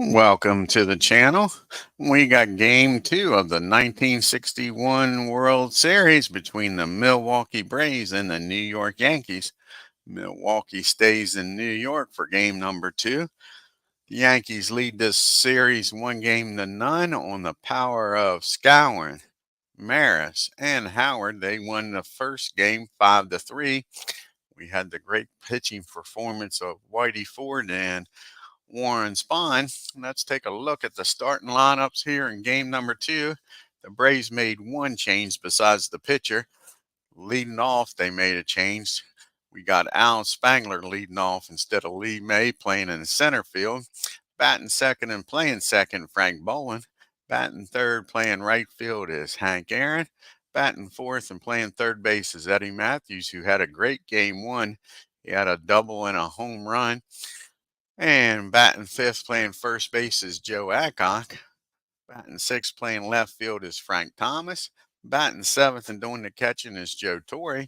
Welcome to the channel. We got game two of the 1961 World Series between the Milwaukee Braves and the New York Yankees. Milwaukee stays in New York for game number two. The Yankees lead this series 1-0 on the power of Skowron, Maris, and Howard. They won the first game 5-3. We had the great pitching performance of Whitey Ford and Warren Spahn. Let's take a look at the starting lineups here in game number two. The Braves made one change besides the pitcher. Leading off, they made a change. We got Al Spangler leading off instead of Lee May playing in the center field. Batting second and playing second, Frank Boland. Batting third, playing right field is Hank Aaron. Batting fourth and playing third base is Eddie Matthews, who had a great game one. He had a double and a home run. And batting fifth, playing first base is Joe Adcock. Batting sixth, playing left field is Frank Thomas. Batting seventh and doing the catching is Joe Torre.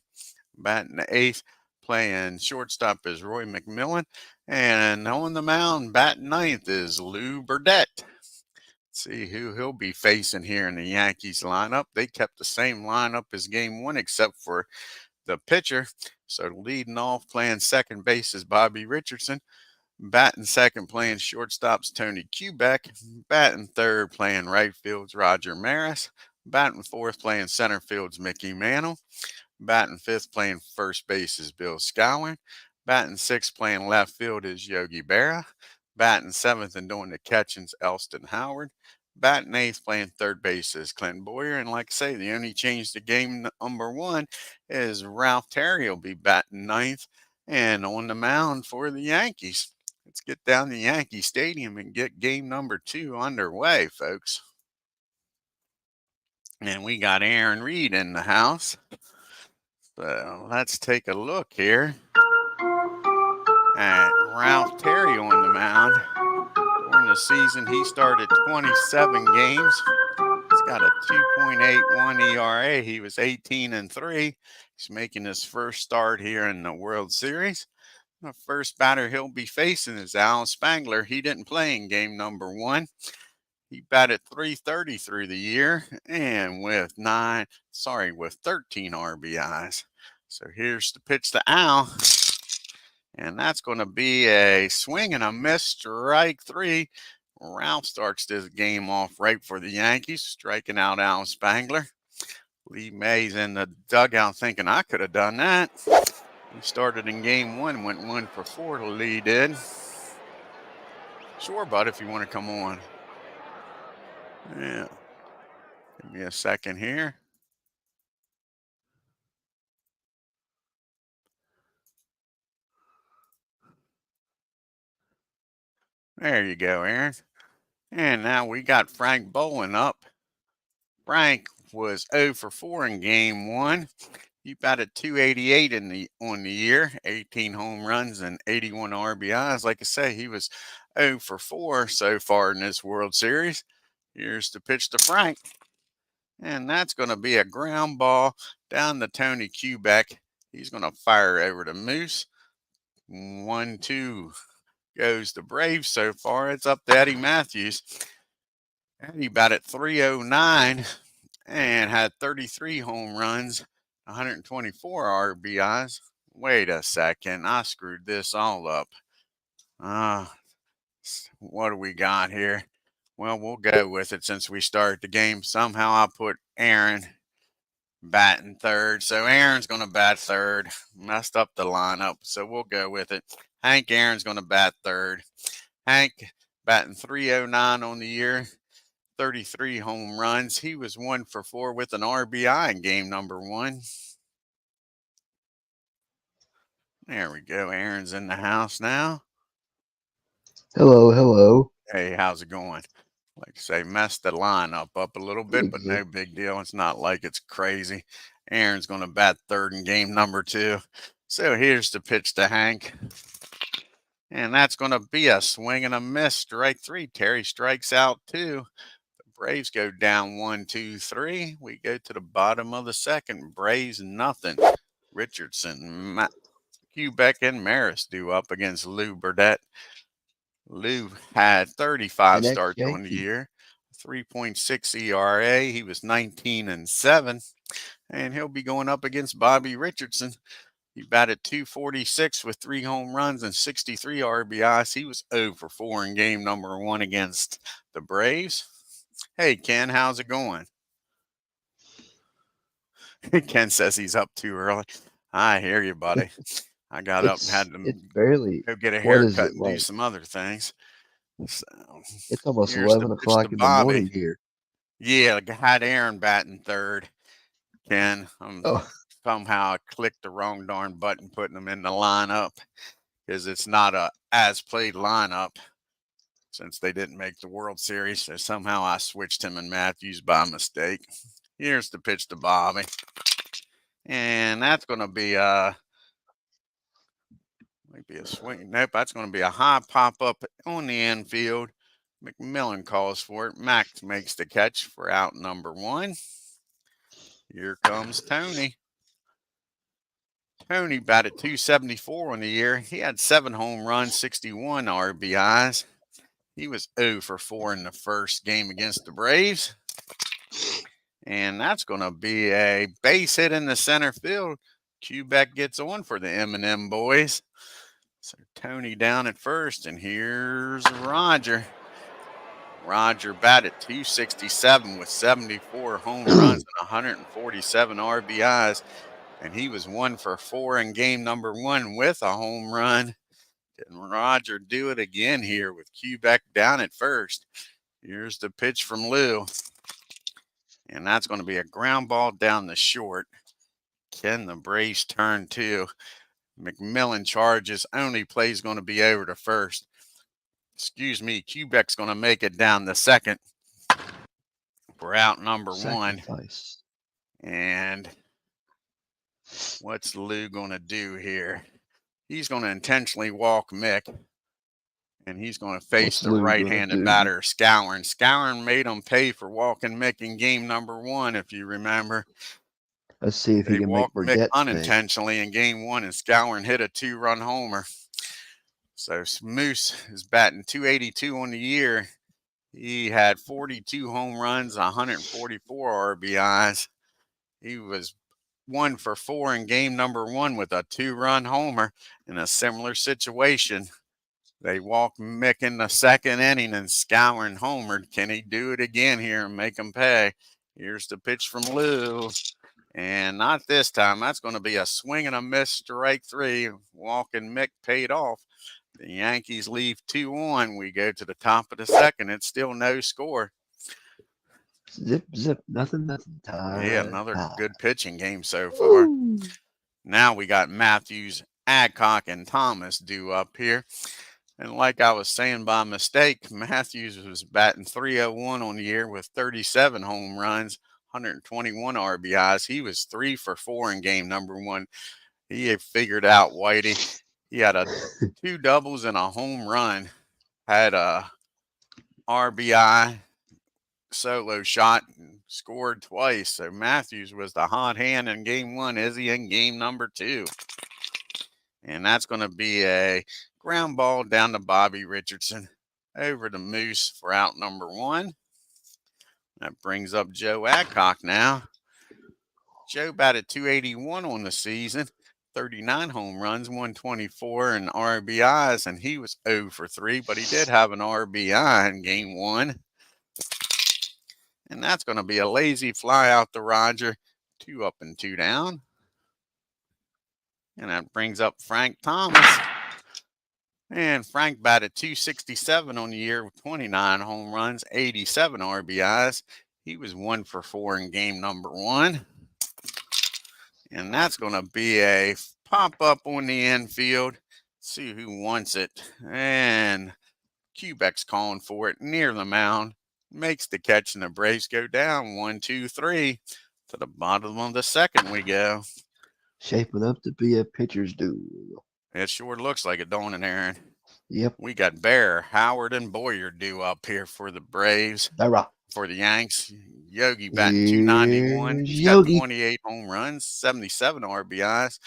Batting the eighth, playing shortstop is Roy McMillan. And on the mound, batting ninth is Lou Burdette. See who he'll be facing here in the Yankees lineup. They kept the same lineup as game one except for the pitcher. So leading off, playing second base is Bobby Richardson. Batting second, playing shortstop's Tony Kubek. Batting third, playing right field's Roger Maris. Batting fourth, playing center field's Mickey Mantle. Batting fifth, playing first base is Bill Skowron. Batting sixth, playing left field is Yogi Berra. Batting seventh and doing the catching's Elston Howard. Batting eighth, playing third base is Clint Boyer. And like I say, the only change to game number one is Ralph Terry will be batting ninth and on the mound for the Yankees. Let's get down to Yankee Stadium and get game number two underway, folks. And we got Aaron Reed in the house. So let's take a look here at Ralph Terry on the mound. During the season, he started 27 games. He's got a 2.81 ERA. He was 18-3. He's making his first start here in the World Series. The first batter he'll be facing is Al Spangler. He didn't play in game number one. He batted .330 through the year and with 13 RBIs. So here's the pitch to Al. And that's going to be a swing and a miss, strike three. Ralph starts this game off right for the Yankees, striking out Al Spangler. Lee May's in the dugout thinking, I could have done that. He started in game one, went 1 for 4. Lee did. Sure, bud, if you want to come on. Yeah. Give me a second here. There you go, Aaron. And now we got Frank Boland up. Frank was 0 for 4 in game one. He batted .288 on the year, 18 home runs and 81 RBIs. Like I say, he was 0 for 4 so far in this World Series. Here's the pitch to Frank. And that's going to be a ground ball down to Tony Kubek. He's going to fire over to Moose. 1-2 goes the Braves so far. It's up to Eddie Matthews. Eddie batted .309 and had 33 home runs, 124 RBIs. Wait a second. I screwed this all up. What do we got here? Well, we'll go with it since we started the game. Somehow I put Aaron batting third. So Aaron's going to bat third. Messed up the lineup. So we'll go with it. Hank Aaron's going to bat third. Hank batting .309 on the year. 33 home runs. He was 1 for 4 with an RBI in game number one. There we go. Aaron's in the house now. Hello, hello. Hey, how's it going? Like I say, messed the lineup up a little bit, but no big deal. It's not like it's crazy. Aaron's going to bat third in game number two. So here's the pitch to Hank. And that's going to be a swing and a miss. Strike three. Terry strikes out two. Braves go down 1-2-3. We go to the bottom of the second. Braves nothing. Richardson, Kubek, and Maris due up against Lou Burdette. Lou had 35 The next starts on the Yankee. year, 3.6 ERA. He was 19-7, and he'll be going up against Bobby Richardson. He batted .246 with 3 home runs and 63 RBIs. He was 0 for 4 in game number 1 against the Braves. Hey, Ken, how's it going? Ken says he's up too early. I hear you, buddy. I got up and had to It's barely. go get a What is haircut it and do like? some other things. So It's almost here's the 11 pitch to o'clock in the Bobby. morning here. Yeah, I had Aaron batting third. Ken, Oh, somehow I clicked the wrong darn button putting him in the lineup because it's not a as played lineup since they didn't make the World Series. So somehow I switched him and Matthews by mistake. Here's the pitch to Bobby. And that's going to be might be a swing. Nope, that's going to be a high pop up on the infield. McMillan calls for it. Max makes the catch for out number 1. Here comes Tony. Tony batted .274 on the year. He had 7 home runs, 61 RBIs. He was 0 for 4 in the first game against the Braves. And that's going to be a base hit in the center field. Quebec gets on for the M&M boys. So Tony down at first, and here's Roger. Roger batted .267 with 74 home runs and 147 RBIs. And he was 1 for 4 in game number 1 with a home run. Can Roger do it again here with Quebec down at first? Here's the pitch from Lou. And that's going to be a ground ball down the short. Can the Braves turn 2? McMillan charges. Only play's going to be over to first. Excuse me, Quebec's going to make it down the second. We're out number 1. sacrifice. And what's Lou going to do here? He's going to intentionally walk Mick. And he's going to face the right-handed batter, Scourin. Scourin made him pay for walking Mick in game number 1, if you remember. Let's see if he can make Mick Burdette unintentionally in game 1, and Scourin hit a 2-run homer. So Moose is batting .282 on the year. He had 42 home runs, 144 RBIs. He was 1 for 4 in game number 1 with a 2-run homer in a similar situation. They walked Mick in the second inning and Scourin homered. Can he do it again here and make him pay? Here's the pitch from Lou. And not this time. That's going to be a swing and a miss, strike 3. Walking Mick paid off. The Yankees leave 2-1. We go to the top of the second. It's still no score. Zip, zip, nothing. Yeah, another good pitching game so far. Now we got Matthews, Adcock, and Thomas due up here. And like I was saying by mistake, Matthews was batting .301 on the year with 37 home runs, 121 RBIs. He was 3 for 4 in game number 1. He had figured out Whitey. He had 2 doubles and a home run. Had a RBI solo shot and scored twice. So Matthews was the hot hand in game 1. Is he in game number 2? And that's going to be a ground ball down to Bobby Richardson. Over to Moose for out number 1. That brings up Joe Adcock now. Joe batted .281 on the season, 39 home runs, 124 and RBIs, and he was 0 for 3, but he did have an RBI in game 1. And that's going to be a lazy fly out to Roger. 2 up and 2 down. And that brings up Frank Thomas. And Frank batted .267 on the year with 29 home runs, 87 RBIs. He was 1 for 4 in game number 1. And that's going to be a pop-up on the infield. See who wants it. And Quebec's calling for it near the mound. Makes the catch, and the Braves go down 1, 2, 3. To the bottom of the second we go. Shaping up to be a pitcher's duel. It sure looks like it, don't it, Aaron? Yep. We got Bear, Howard, and Boyer due up here for the Braves. For the Yanks, Yogi batting .291. He's got 28 home runs, 77 RBIs.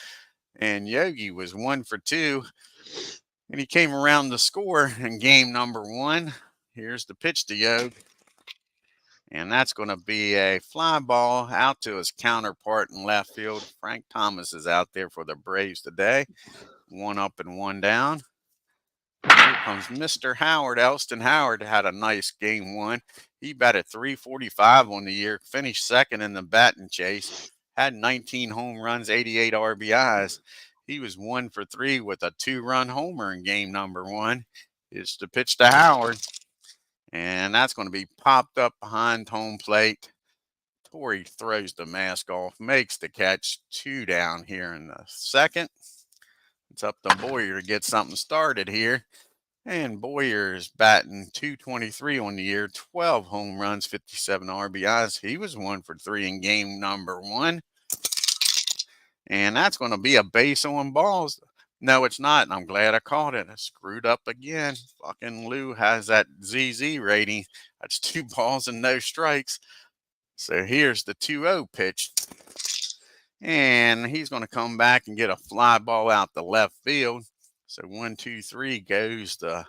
And Yogi was 1 for 2. And he came around to score in game number 1. Here's the pitch to Yoke. And that's going to be a fly ball out to his counterpart in left field. Frank Thomas is out there for the Braves today. 1 up and 1 down. Here comes Mr. Howard. Elston Howard had a nice game 1. He batted .345 on the year, finished second in the batting chase, had 19 home runs, 88 RBIs. He was 1 for 3 with a 2-run homer in game number 1. It's the pitch to Howard, and that's going to be popped up behind home plate. Torrey throws the mask off, makes the catch. 2 down here in the second. It's up to Boyer to get something started here. And Boyer is batting .223 on the year, 12 home runs, 57 RBIs. He was 1 for 3 in game number 1. And that's going to be a base on balls. No, it's not. And I'm glad I caught it. I screwed up again. Fucking Lou has that ZZ rating. That's 2 balls and no strikes. So here's the 2-0 pitch. And he's going to come back and get a fly ball out the left field. So 1, 2, 3 goes the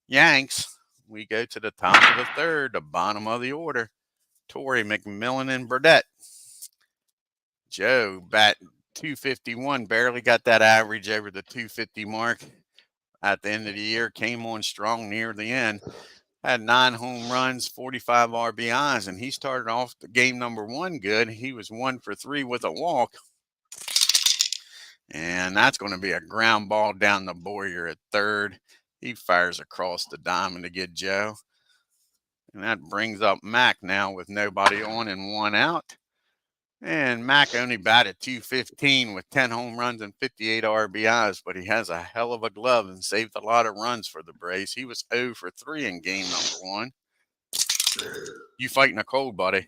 Yanks. We go to the top of the third, the bottom of the order. Torrey, McMillan, and Burdette. Joe bat .251, barely got that average over the .250 mark at the end of the year. Came on strong near the end. Had 9 home runs, 45 RBIs, and he started off the game number 1 good. He was 1 for 3 with a walk. And that's going to be a ground ball down the Boyer at third. He fires across the diamond to get Joe. And that brings up Mac now with nobody on and 1 out. And Mac only batted .215 with 10 home runs and 58 RBIs, but he has a hell of a glove and saved a lot of runs for the Braves. He was 0 for 3 in game number 1. You fighting a cold, buddy?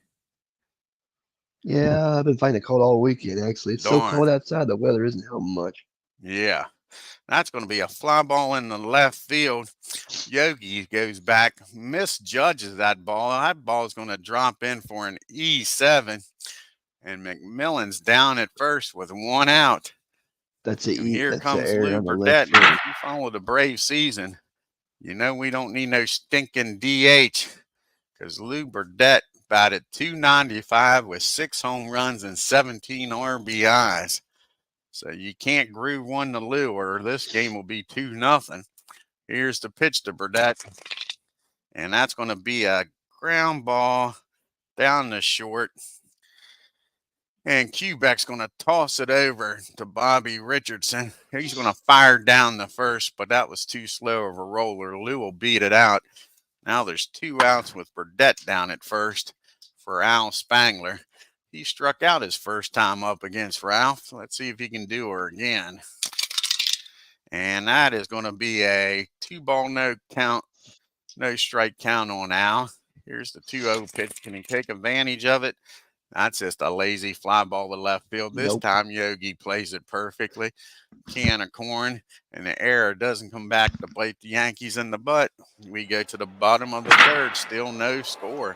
Yeah, I've been fighting a cold all weekend, actually. It's so cold outside, the weather isn't helping much. Yeah. That's going to be a fly ball in the left field. Yogi goes back, misjudges that ball. That ball is going to drop in for an E7. And McMillan's down at first with 1 out. That's And here comes Lou Burdette. If you follow the Brave season, you know we don't need no stinking DH, because Lou Burdette batted .295 with 6 home runs and 17 RBIs. So you can't groove 1 to Lou, or this game will be 2-0. Here's the pitch to Burdette. And that's going to be a ground ball down the short. And Quebec's going to toss it over to Bobby Richardson. He's going to fire down the first, but that was too slow of a roller. Lou will beat it out. Now there's 2 outs with Burdette down at first for Al Spangler. He struck out his first time up against Ralph. Let's see if he can do her again. And that is going to be a 2-ball no count, no strike count on Al. Here's the 2-0 pitch. Can he take advantage of it? That's just a lazy fly ball to left field. This time Yogi plays it perfectly. Can of corn, and the error doesn't come back to bite the Yankees in the butt. We go to the bottom of the third, still no score.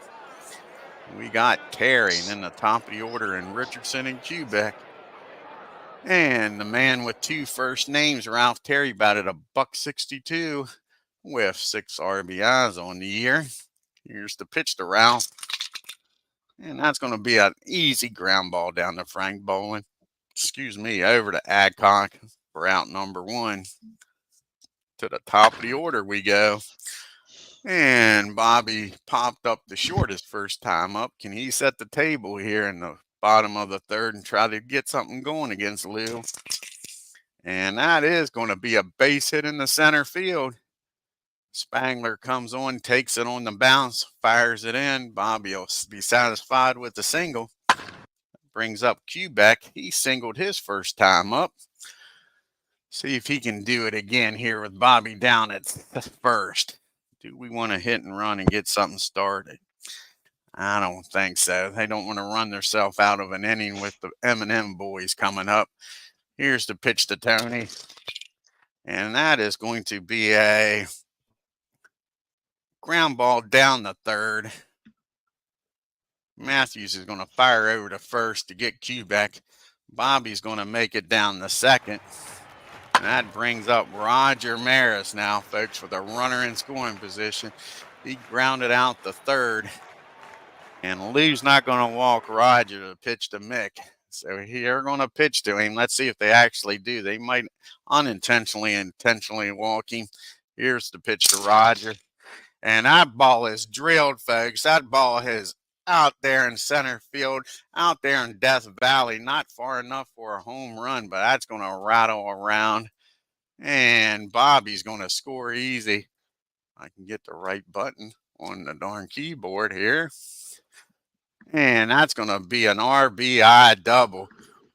We got Terry in the top of the order, and Richardson and Quebec. And the man with 2 first names, Ralph Terry, batted $162 with 6 RBIs on the year. Here's the pitch to Ralph. And that's going to be an easy ground ball down to Frank Bowling. Over to Adcock for out number 1. To the top of the order we go. And Bobby popped up the shortest first time up. Can he set the table here in the bottom of the third and try to get something going against Lou? And that is going to be a base hit in the center field. Spangler comes on, takes it on the bounce, fires it in. Bobby will be satisfied with the single. Brings up Quebec. He singled his first time up. See if he can do it again here with Bobby down at first. Do we want to hit and run and get something started? I don't think so. They don't want to run themselves out of an inning with the M&M boys coming up. Here's the pitch to Tony. And that is going to be a ground ball down the third. Matthews is going to fire over to first to get Quebec. Bobby's going to make it down the second. And that brings up Roger Maris now, folks, with a runner in scoring position. He grounded out the third. And Lou's not going to walk Roger to pitch to Mick. So they're going to pitch to him. Let's see if they actually do. They might unintentionally, intentionally walk him. Here's the pitch to Roger. And that ball is drilled, folks. That ball is out there in center field, out there in Death Valley. Not far enough for a home run, but that's going to rattle around. And Bobby's going to score easy. I can get the right button on the darn keyboard here. And that's going to be an RBI double.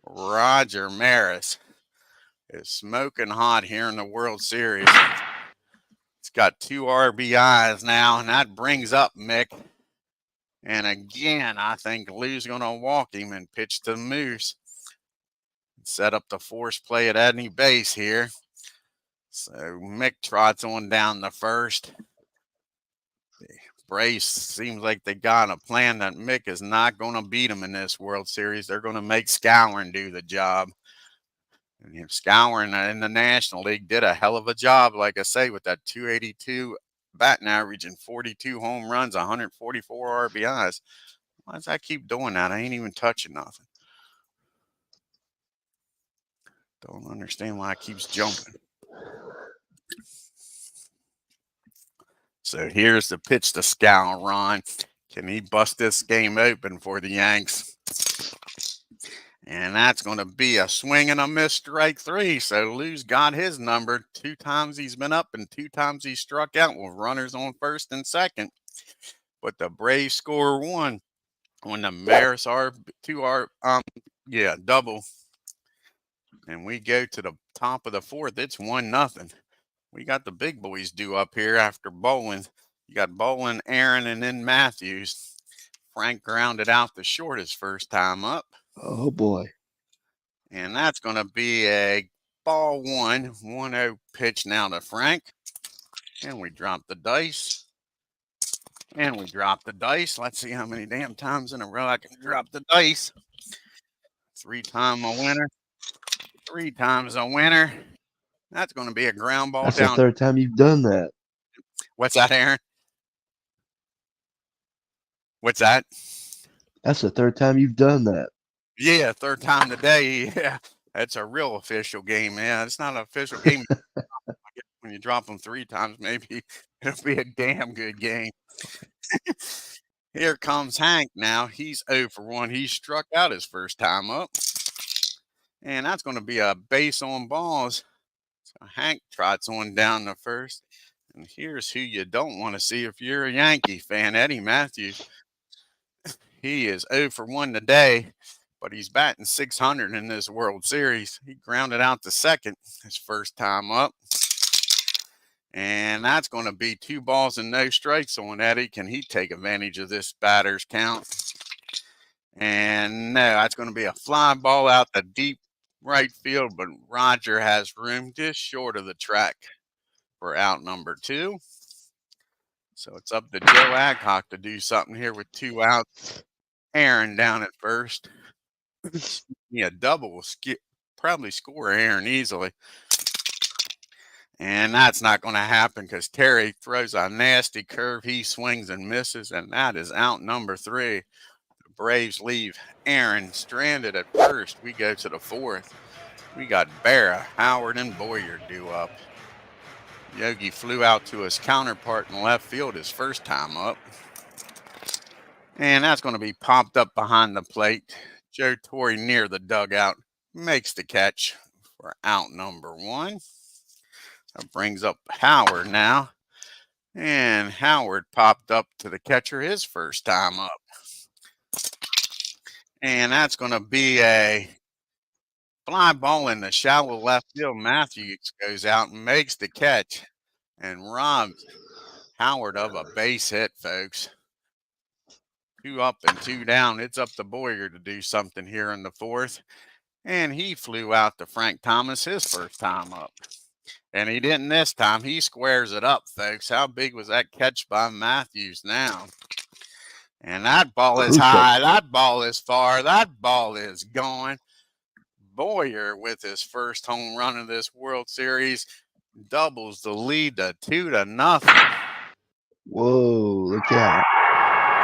Roger Maris is smoking hot here in the World Series. It's got 2 RBIs now, and that brings up Mick. And again, I think Lou's going to walk him and pitch to Moose. Set up the force play at any base here. So Mick trots on down the first. Braves seems like they got a plan that Mick is not going to beat him in this World Series. They're going to make Skowron do the job. And if Skowron in the National League did a hell of a job, like I say, with that 282 batting average and 42 home runs, 144 RBIs. Why does I keep doing that? I ain't even touching nothing. Don't understand why it keeps jumping. So here's the pitch to Skowron. Can he bust this game open for the Yanks? And that's going to be a swing and a miss, strike 3. So Lou's got his number. 2 times he's been up and 2 times he struck out with runners on first and second. But the Braves score 1 when the Maris double. And we go to the top of the 4th. It's 1-0. We got the big boys due up here after bowling. You got Bowling, Aaron, and then Matthews. Frank grounded out the short his first time up. Oh, boy. And that's going to be a ball 1-0 pitch now to Frank. And we drop the dice. And we drop the dice. Let's see how many damn times in a row I can drop the dice. 3 times a winner. 3 times a winner. That's going to be a ground ball That's down. the 3rd time you've done that. What's that, Aaron? What's that? That's the 3rd time you've done that. Yeah, 3rd time today. Yeah, that's a real official game. Yeah, it's not an official game. When you drop them 3 times, maybe it'll be a damn good game. Here comes Hank now. He's 0 for 1. He struck out his first time up. And that's going to be a base on balls. So Hank trots on down the first. And here's who you don't want to see if you're a Yankee fan, Eddie Matthews. He is 0 for 1 today, but he's batting .600 in this World Series. He grounded out the second his first time up. And that's going to be 2 balls and no strikes on Eddie. Can he take advantage of this batter's count? And no, that's going to be a fly ball out the deep right field, but Roger has room just short of the track for out number 2. So it's up to Joe Adcock to do something here with 2 outs. Aaron down at first. Yeah, double will probably score Aaron easily. And that's not going to happen because Terry throws a nasty curve. He swings and misses, and that is out number 3. The Braves leave Aaron stranded at first. We go to the 4th. We got Barra, Howard, and Boyer due up. Yogi flew out to his counterpart in left field his first time up. And that's going to be popped up behind the plate. Joe Torre near the dugout makes the catch for out number 1. That brings up Howard now. And Howard popped up to the catcher his first time up. And that's going to be a fly ball in the shallow left field. Matthews goes out and makes the catch and robs Howard of a base hit, folks. 2 up and 2 down. It's up to Boyer to do something here in the 4th. And he flew out to Frank Thomas his first time up. And he didn't this time. He squares it up, folks. How big was that catch by Matthews now? And that ball is high. That ball is far. That ball is gone. Boyer with his first home run of this World Series doubles the lead to 2-0. Whoa, look out.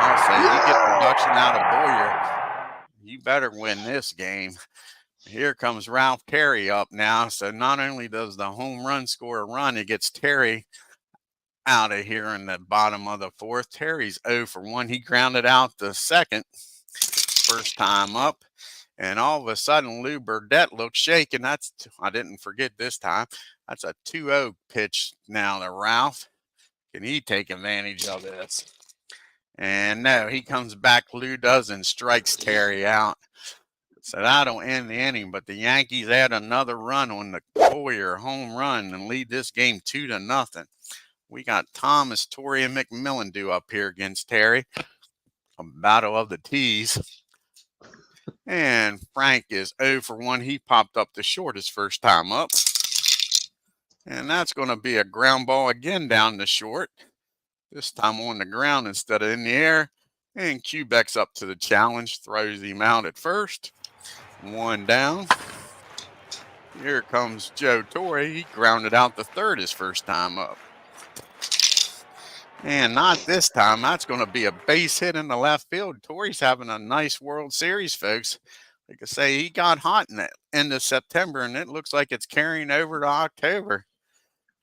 I'll say you get production out of Yeah! Boyer, you better win this game. Here comes Ralph Terry up now. So not only does the home run score a run, it gets Terry out of here in the bottom of the fourth. Terry's 0 for 1. He grounded out the second, first time up. And all of a sudden, Lou Burdette looks shaken. I didn't forget this time. That's a 2-0 pitch now to Ralph. Can he take advantage of this? And no, he comes back. Lou does and strikes Terry out. So that'll end the inning. But the Yankees add another run on the Boyer home run and lead this game 2-0. We got Thomas, Torrey, and McMillan due up here against Terry. A battle of the T's. And Frank is 0 for 1. He popped up the short his first time up. And that's going to be a ground ball again down the short. This time on the ground instead of in the air. And Quebec's up to the challenge. Throws him out at first. 1 down. Here comes Joe Torre. He grounded out the third his first time up. And not this time. That's going to be a base hit in the left field. Torrey's having a nice World Series, folks. Like I say, he got hot in the end of September, and it looks like it's carrying over to October.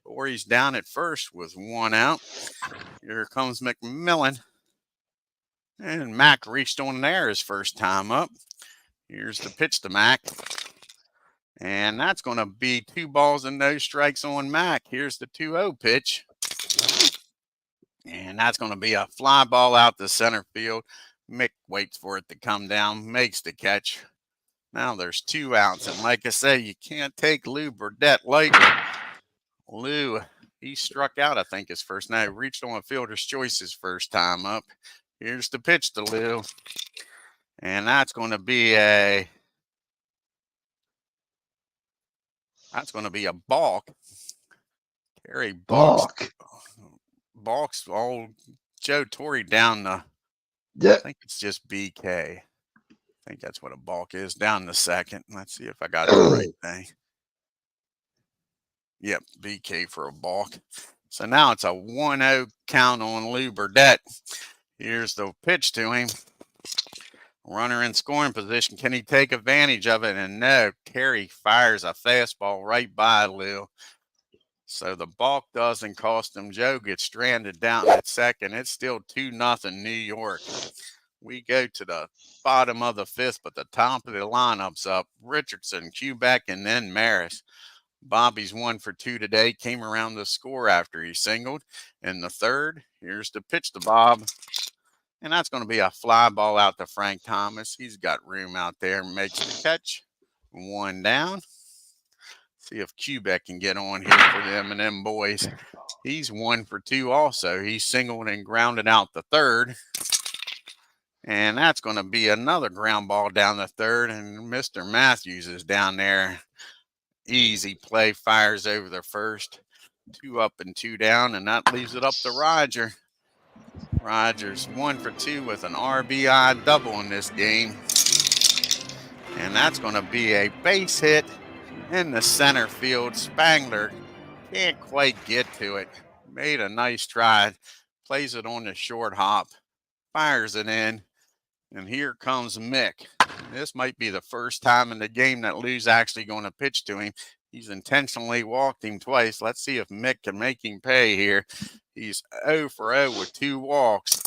Torrey's down at first with 1 out. Here comes McMillan. And Mac reached on there his first time up. Here's the pitch to Mac. And that's going to be 2 balls and no strikes on Mac. Here's the 2-0 pitch. And that's going to be a fly ball out to center field. Mick waits for it to come down, makes the catch. Now there's 2 outs. And like I say, you can't take Lou Burdette lightly. Lou, he struck out, I think, his first night. Reached on a fielder's choice his first time up. Here's the pitch to Lou. And that's going to be a balk. Terry balks old Joe Torre down the, I think it's just BK. I think that's what a balk is, down the second. Let's see if I got the right thing. Yep, BK for a balk. So now it's a 1-0 count on Lou Burdette. Here's the pitch to him. Runner in scoring position. Can he take advantage of it? And no, Terry fires a fastball right by Lou. So the balk doesn't cost him. Joe gets stranded down at second. It's still 2-0 New York. We go to the bottom of the fifth, but the top of the lineup's up. Richardson, Quebec, and then Maris. Bobby's 1 for 2 today. Came around the score after he singled. In the third, here's the pitch to Bob. And that's going to be a fly ball out to Frank Thomas. He's got room out there. Makes the catch. 1 down. See if Quebec can get on here for them and them boys. He's 1 for 2 also. He singled and grounded out the third. And that's going to be another ground ball down the third. And Mr. Matthews is down there. Easy play. Fires over the first. 2 up and 2 down. And that leaves it up to Roger. Rogers 1 for 2 with an RBI double in this game. And that's going to be a base hit in the center field. Spangler can't quite get to it. Made a nice try. Plays it on the short hop. Fires it in. And here comes Mick. This might be the first time in the game that Lou's actually going to pitch to him. He's intentionally walked him twice. Let's see if Mick can make him pay here. He's 0 for 0 with 2 walks.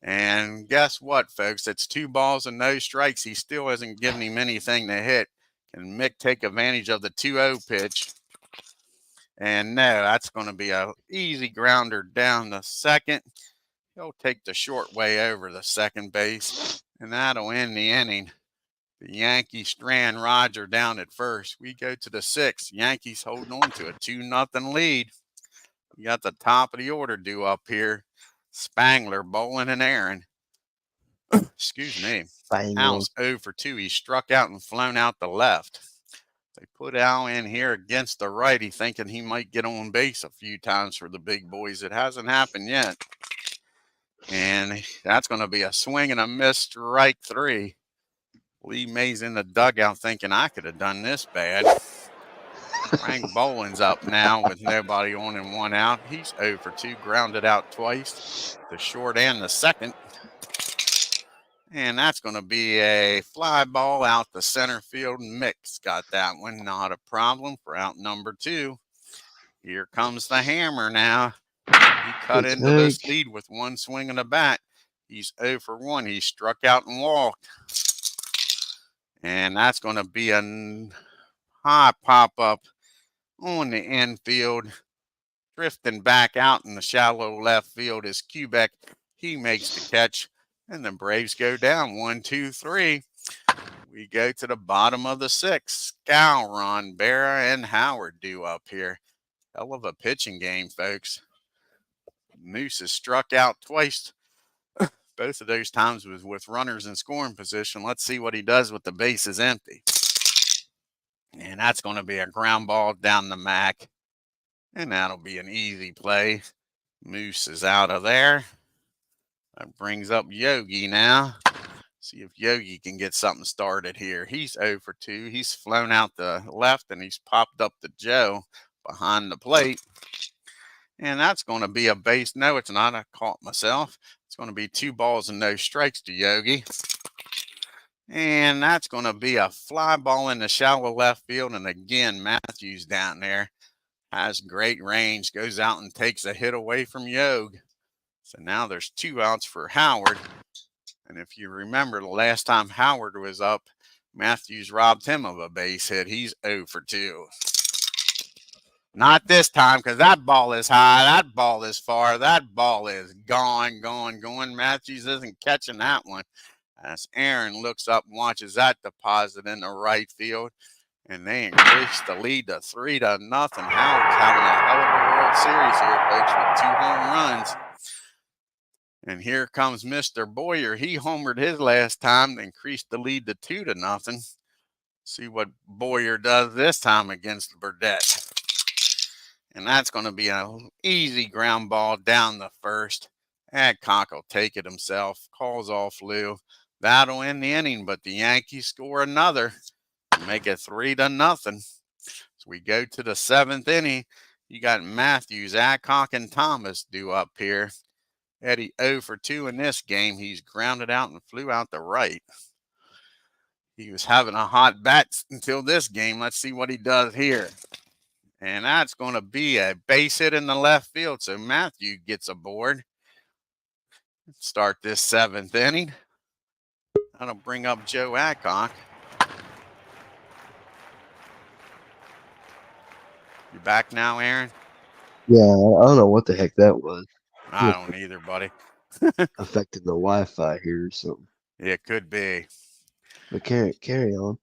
And guess what, folks? It's 2 balls and no strikes. He still hasn't given him anything to hit. Can Mick take advantage of the 2-0 pitch? And no, that's going to be an easy grounder down the second. He'll take the short way over the second base. And that'll end the inning. The Yankees strand Roger down at first. We go to the sixth. Yankees holding on to a 2-0 lead. We got the top of the order due up here. Spangler, Bolin, and Aaron. Excuse me. Al's 0 for 2. He struck out and flown out the left. They put Al in here against the righty, thinking he might get on base a few times for the big boys. It hasn't happened yet. And that's going to be a swing and a miss, strike 3. Lee May's in the dugout thinking I could have done this bad. Frank Boland's up now with nobody on and one out. He's 0 for 2, grounded out twice, the short and the second. And that's going to be a fly ball out the center field. Mick's got that one. Not a problem for out number 2. Here comes the hammer now. He cut It's into this Hank. lead with one swing of the bat. He's 0 for 1. He struck out and walked. And that's going to be a high pop up on the infield. Drifting back out in the shallow left field is Quebec. He makes the catch, and the Braves go down 1, 2, 3. We go to the bottom of the 6th. Scowron, Berra, and Howard due up here. Hell of a pitching game, folks. Moose has struck out twice. Both of those times was with runners in scoring position. Let's see what he does with the bases empty. And that's going to be a ground ball down the MAC. And that'll be an easy play. Moose is out of there. That brings up Yogi now. See if Yogi can get something started here. He's 0 for 2. He's flown out the left, and he's popped up to Joe behind the plate. And that's going to be a base. No, it's not. I caught myself. It's going to be 2 balls and no strikes to Yogi. And that's going to be a fly ball in the shallow left field. And again, Matthews down there has great range. Goes out and takes a hit away from Yogi. So now there's 2 outs for Howard. And if you remember the last time Howard was up, Matthews robbed him of a base hit. He's 0 for 2. Not this time, because that ball is high, that ball is far, that ball is gone. Matthews isn't catching that one. As Aaron looks up and watches that deposit in the right field, and they increase the lead to 3-0. Howard's having a hell of a World Series here, folks, with 2 home runs. And here comes Mr. Boyer. He homered his last time to increase the lead to 2-0. See what Boyer does this time against Burdette. And that's going to be an easy ground ball down the first. Adcock will take it himself. Calls off Lou. That'll end the inning, but the Yankees score another to make it 3-0. So we go to the 7th inning. You got Matthews, Adcock, and Thomas due up here. Eddie 0 for 2 in this game. He's grounded out and flew out the right. He was having a hot bat until this game. Let's see what he does here. And that's going to be a base hit in the left field. So Matthew gets aboard. Start this 7th inning. That'll bring up Joe Adcock. You back now, Aaron? Yeah, I don't know what the heck that was. I don't either, buddy. Affecting the Wi-Fi here or something. It could be. But carry on.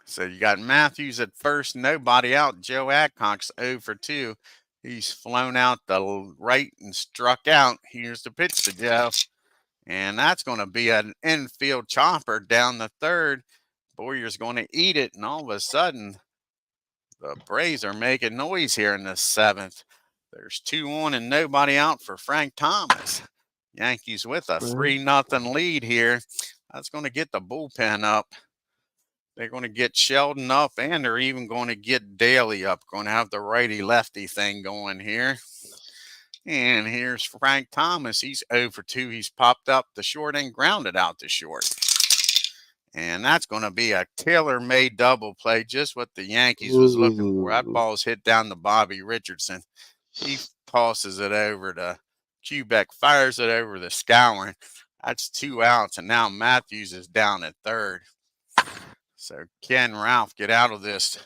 So you got Matthews at first, nobody out. Joe Adcock's 0 for 2. He's flown out the right and struck out. Here's the pitch to Joe. And that's going to be an infield chopper down the 3rd. Boyer's going to eat it, and all of a sudden, the Braves are making noise here in the 7th. There's 2 on and nobody out for Frank Thomas. Yankees with a 3-0 lead here. That's going to get the bullpen up. They're going to get Sheldon up, and they're even going to get Daly up. Going to have the righty-lefty thing going here. And here's Frank Thomas. He's 0 for 2. He's popped up the short and grounded out to short. And that's going to be a tailor-made double play, just what the Yankees was looking for. That ball's hit down to Bobby Richardson. He tosses it over to Quebec, fires it over to Scowron. That's 2 outs, and now Matthews is down at 3rd. So can Ralph get out of this?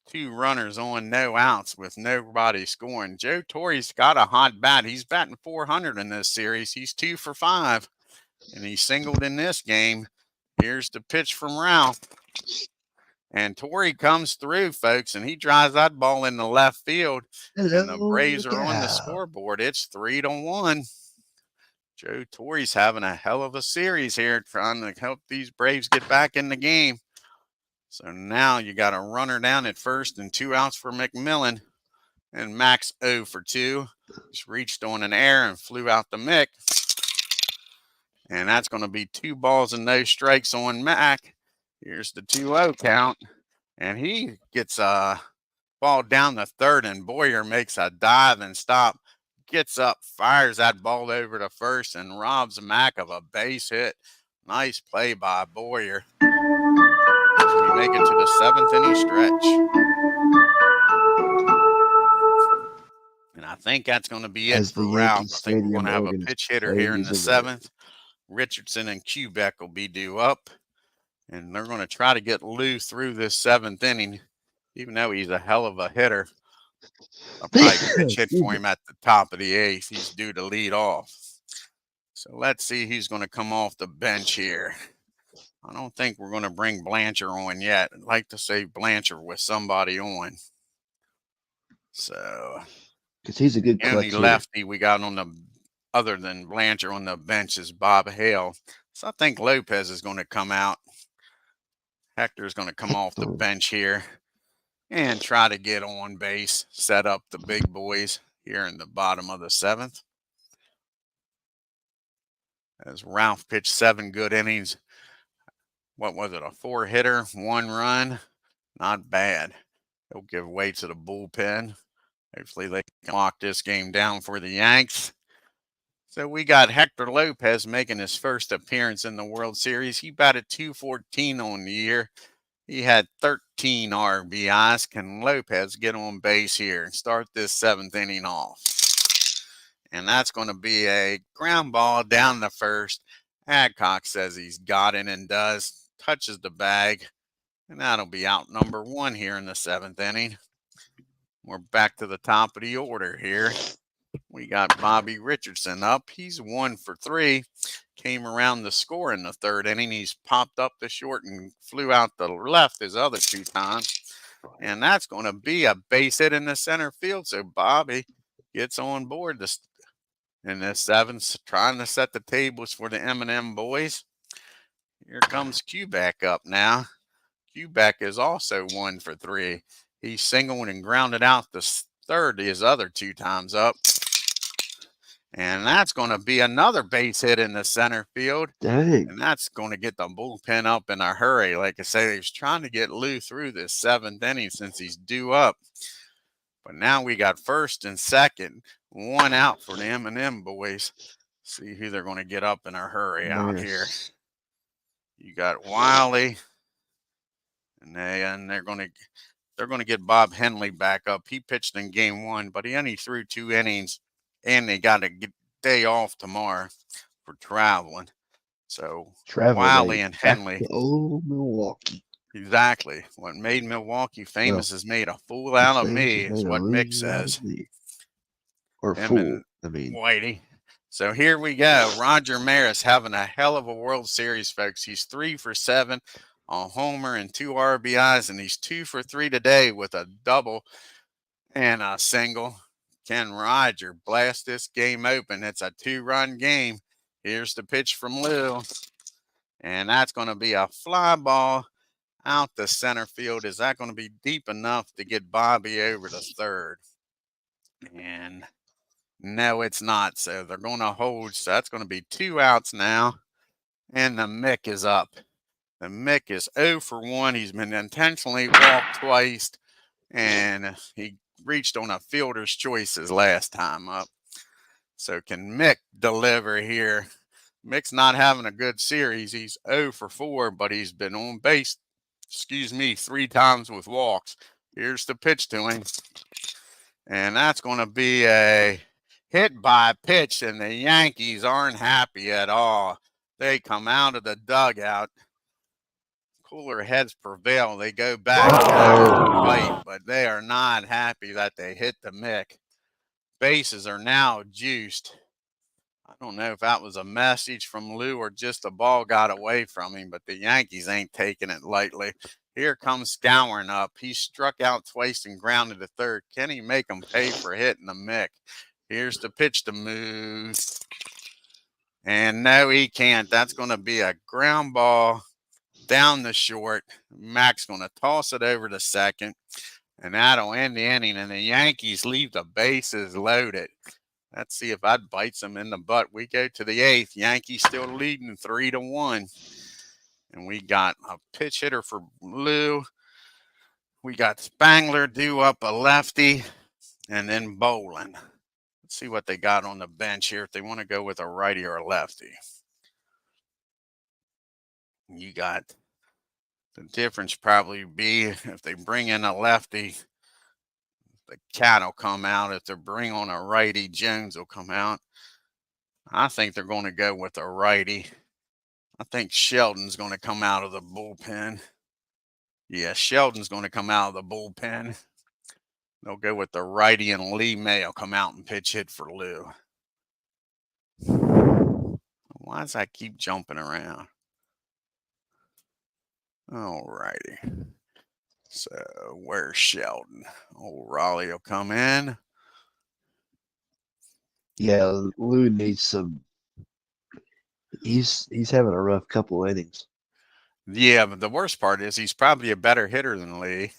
2 runners on, no outs with nobody scoring. Joe Torre's got a hot bat. He's batting .400 in this series. He's 2 for 5, and he singled in this game. Here's the pitch from Ralph. And Torre comes through, folks, and he drives that ball in the left field. And the Braves are on the scoreboard. It's 3-1. Joe Torre's having a hell of a series here, trying to help these Braves get back in the game. So now you got a runner down at first and 2 outs for McMillan. And Max 0 for 2. Just reached on an air and flew out the Mick. And that's going to be 2 balls and no strikes on Mac. Here's the 2-0 count. And he gets a ball down the third, and Boyer makes a dive and stop. Gets up, fires that ball over to first, and robs Mac of a base hit. Nice play by Boyer. As we make it to the 7th inning stretch. And I think that's going to be it As the for Ralph. Yankee I think we're going Stadium to have a organ pitch hitter here in fades the away. 7th. Richardson and Quebec will be due up. And they're going to try to get Lou through this 7th inning, even though he's a hell of a hitter. I'll probably pitch hit for him at the top of the 8th. He's due to lead off. So let's see who's going to come off the bench here. I don't think we're going to bring Blanchard on yet. I'd like to save Blanchard with somebody on. So, because he's a good the only clutch lefty we got on the other than Blanchard on the bench is Bob Hale. So I think Lopez is going to come out. Hector's going to come off the bench here and try to get on base, set up the big boys here in the bottom of the 7th. As Ralph pitched 7 good innings. What was it, a 4-hitter, 1 run? Not bad. He'll give way to the bullpen. Hopefully they can lock this game down for the Yanks. So we got Hector Lopez making his first appearance in the World Series. He batted .214 on the year. He had 13 RBIs. Can Lopez get on base here and start this 7th inning off? And that's going to be a ground ball down the first. Adcock says he's got it and does. Touches the bag. And that'll be out number 1 here in the 7th inning. We're back to the top of the order here. We got Bobby Richardson up. He's 1 for 3. Came around the score in the 3rd inning. He's popped up the short and flew out the left his other 2 times. And that's going to be a base hit in the center field. So Bobby gets on board in this 7th, trying to set the tables for the M&M boys. Here comes Quebec up now. Quebec is also 1 for 3. He singled and grounded out the 3rd his other 2 times up. And that's going to be another base hit in the center field. Dang. And that's going to get the bullpen up in a hurry. Like I say, he was trying to get Lou through this 7th inning since he's due up. But now we got 1st and 2nd, 1 out for the M&M boys. See who they're going to get up in a hurry out here. You got Wiley, and they're going to get Bob Henley back up. He pitched in game 1, but he only threw 2 innings, and they got a day off tomorrow for traveling. So Wiley and Henley. Oh, Milwaukee. Exactly. What made Milwaukee famous has made a fool out of me, is what Mick says. Or fool, I mean. Whitey. So here we go. Roger Maris having a hell of a World Series, folks. He's 3 for 7, a homer and 2 RBIs, and he's 2 for 3 today with a double and a single. Can Roger blast this game open? It's a 2-run game. Here's the pitch from Lou. And that's going to be a fly ball out the center field. Is that going to be deep enough to get Bobby over to 3rd? And no, it's not. So they're going to hold. So that's going to be 2 outs now. And the Mick is up. The Mick is 0 for 1. He's been intentionally walked twice. And he reached on a fielder's choice his last time up. So can Mick deliver here? Mick's not having a good series. He's 0 for 4, but he's been on base, 3 times with walks. Here's the pitch to him. And that's going to be a hit by pitch, and the Yankees aren't happy at all. They come out of the dugout. Cooler heads prevail. They go back to the plate, but they are not happy that they hit the Mick. Bases are now juiced. I don't know if that was a message from Lou or just the ball got away from him, but the Yankees ain't taking it lightly. Here comes Scourin up. He struck out twice and grounded to 3rd. Can he make him pay for hitting the Mick? Here's the pitch to Moose. And no, he can't. That's going to be a ground ball down the short. Mac's going to toss it over to 2nd. And that'll end the inning. And the Yankees leave the bases loaded. Let's see if that bites them in the butt. We go to the 8th. Yankees still leading 3-1. And we got a pitch hitter for Lou. We got Spangler due up a lefty, and then Bolin. Let's see what they got on the bench here if they want to go with a righty or a lefty. You got the difference probably be if they bring in a lefty, the cat will come out. If they bring on a righty, Jones will come out. I think they're going to go with a righty. I think Sheldon's going to come out of the bullpen. Yeah, Sheldon's going to come out of the bullpen. They'll go with the righty, and Lee May will come out and pitch hit for Lou. Why does that keep jumping around? All righty. So where's Sheldon? Old Raleigh will come in. Yeah, Lou needs some. He's having a rough couple innings. Yeah, but the worst part is he's probably a better hitter than Lee.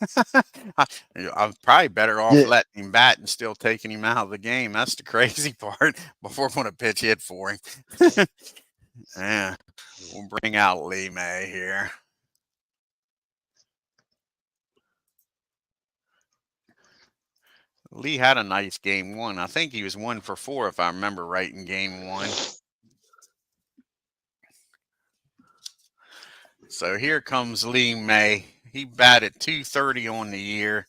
I'm probably better off letting him bat and still taking him out of the game. That's the crazy part. Before I'm going to pitch hit for him. Yeah, we'll bring out Lee May here. Lee had a nice game 1. I think he was 1 for 4 if I remember right in game 1. So here comes Lee May. He batted .230 on the year.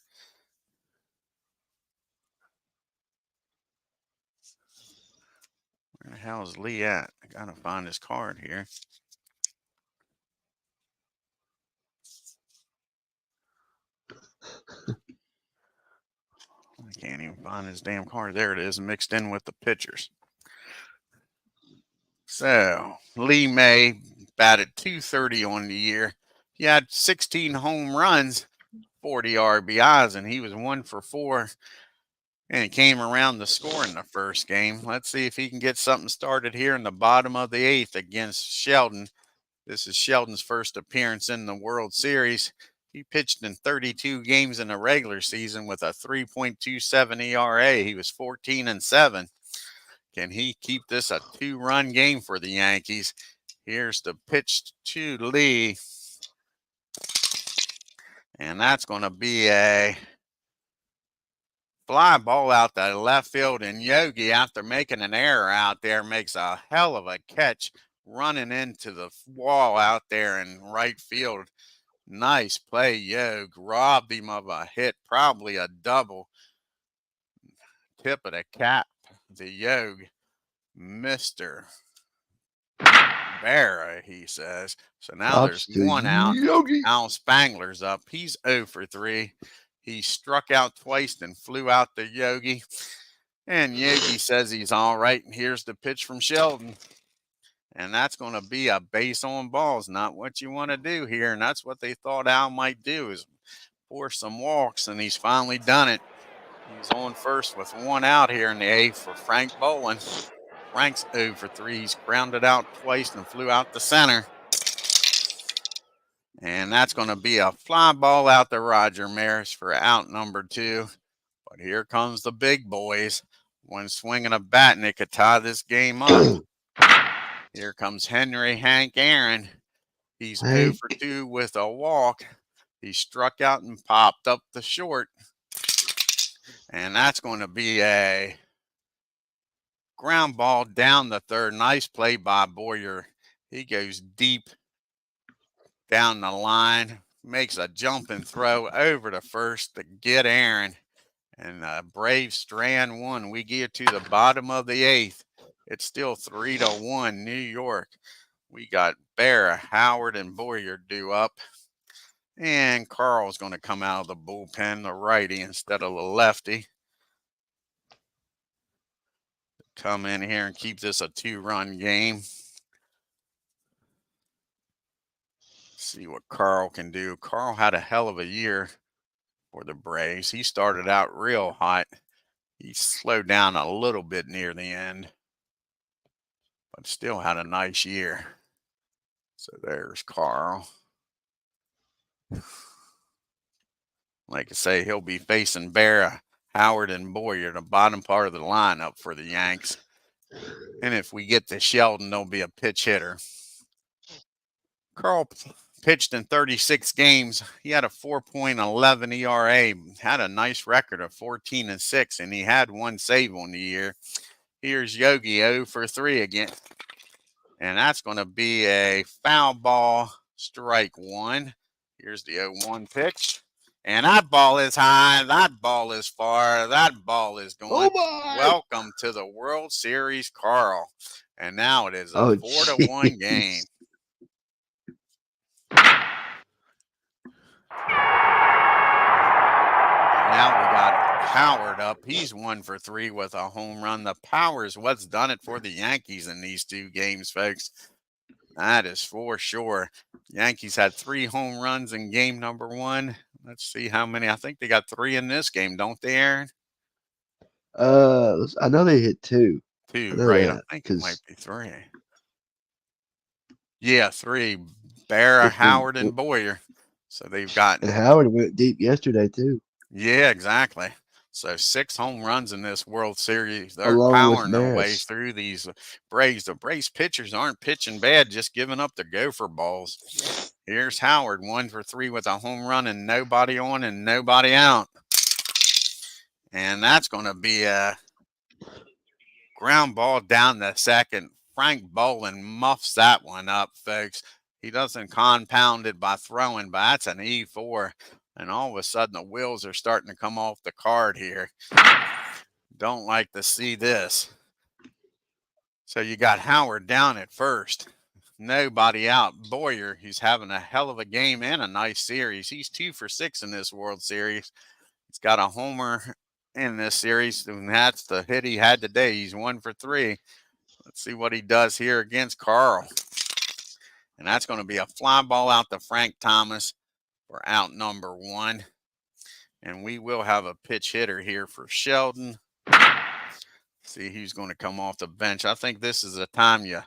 Where the hell is Lee at? I gotta find his card here. I can't even find his damn card. There it is, mixed in with the pitchers. So Lee May batted .230 on the year. He had 16 home runs, 40 RBIs, and he was 1 for 4. And he came around to score in the first game. Let's see if he can get something started here in the bottom of the 8th against Sheldon. This is Sheldon's first appearance in the World Series. He pitched in 32 games in the regular season with a 3.27 ERA. He was 14-7. Can he keep this a 2-run game for the Yankees? Here's the pitch to Lee. And that's going to be a fly ball out to left field. And Yogi, after making an error out there, makes a hell of a catch running into the wall out there in right field. Nice play, Yogi. Robbed him of a hit, probably a double. Tip of the cap to Yogi. Mr. Barra, he says. So now there's 1 out. Al Spangler's up. He's 0 for 3. He struck out twice and flew out to Yogi. And Yogi says he's all right. And here's the pitch from Sheldon. And that's going to be a base on balls. Not what you want to do here. And that's what they thought Al might do, is force some walks. And he's finally done it. He's on first with 1 out here in the 8th for Frank Bolin. Frank's 0 for 3. He's grounded out twice and flew out to center. And that's going to be a fly ball out to Roger Maris for out number 2. But here comes the big boys. One swinging a bat, and they could tie this game up. Here comes Henry Hank Aaron. He's 0 for 2 with a walk. He struck out and popped up the short. And that's going to be a ground ball down the third. Nice play by Boyer. He goes deep down the line, makes a jumping throw over to first to get Aaron. And Braves strand 1. We get to the bottom of the 8th. It's still 3-1 New York. We got Barra, Howard, and Boyer due up. And Carl's going to come out of the bullpen, the righty instead of the lefty. Come in here and keep this a 2-run game. See what Carl can do. Carl had a hell of a year for the Braves. He started out real hot. He slowed down a little bit near the end, but still had a nice year. So there's Carl. Like I say, he'll be facing Barra, Howard and Boyer, the bottom part of the lineup for the Yanks. And if we get to Sheldon, there'll be a pitch hitter. Carl pitched in 36 games. He had a 4.11 ERA, had a nice record of 14-6, and he had one save on the year. Here's Yogi 0 for 3 again. And that's going to be a foul ball, strike one. Here's the 0-1 pitch. And that ball is high. That ball is far. That ball is going. Oh my! Welcome to the World Series, Carl. And now it is a Oh 4-1 game. jeez. Now we got Howard up. He's 1 for 3 with a home run. The power is what's done it for the Yankees in these two games, folks. That is for sure. Yankees had 3 home runs in game number 1. Let's see how many. I think they got 3 in this game, don't they, Aaron? I know they hit 2. 2, I know right. I that think it might because be 3. Yeah, 3. Bear, Howard, and Boyer. So they've gotten. and Howard went deep yesterday too, Yeah, exactly. So 6 home runs in this World Series. They're along with powering their way Maris. through these Braves. The Braves pitchers aren't pitching bad, just giving up the gopher balls. Here's Howard, 1 for 3 with a home run and nobody on and nobody out. And that's going to be a ground ball down the second. Frank Bolin muffs that one up, folks. He doesn't compound it by throwing, but that's an E4. And all of a sudden, the wheels are starting to come off the card here. Don't like to see this. So you got Howard down at first. Nobody out. Boyer, he's having a hell of a game and a nice series. He's 2 for 6 in this World Series. He's got a homer in this series, and that's the hit he had today. He's 1 for 3. Let's see what he does here against Carl. And that's going to be a fly ball out to Frank Thomas for out number 1. And we will have a pitch hitter here for Sheldon. See who's going to come off the bench. I think this is the time you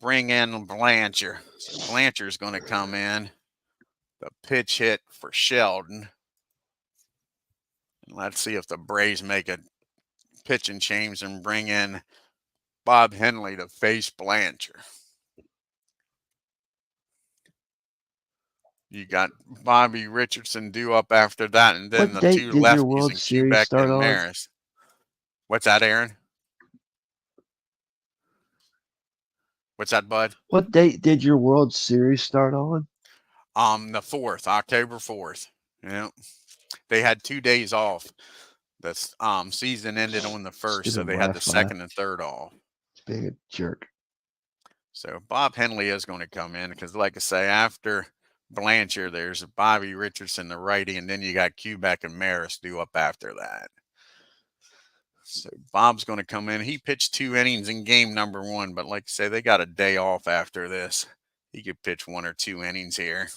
bring in Blanchard. So Blanchard's going to come in. The pitch hit for Sheldon. And let's see if the Braves make a pitching change and bring in Bob Henley to face Blanchard. You got Bobby Richardson due up after that, and then What the date 2 did your lefties World in Series Quebec start and on? Maris. What's that, Aaron? What's that, Bud? What date did your World Series start on? The 4th, October 4th. Yeah. They had 2 days off. The season ended on the 1st, so Stupid they had the Wi-Fi. 2nd and 3rd off. Being a jerk. So Bob Henley is going to come in because, like I say, after Blanchard, there's Bobby Richardson, the righty, and then you got Quebec and Maris due up after that. So Bob's going to come in. He pitched 2 innings in game number 1, but like I say, they got a day off after this. He could pitch 1 or 2 innings here.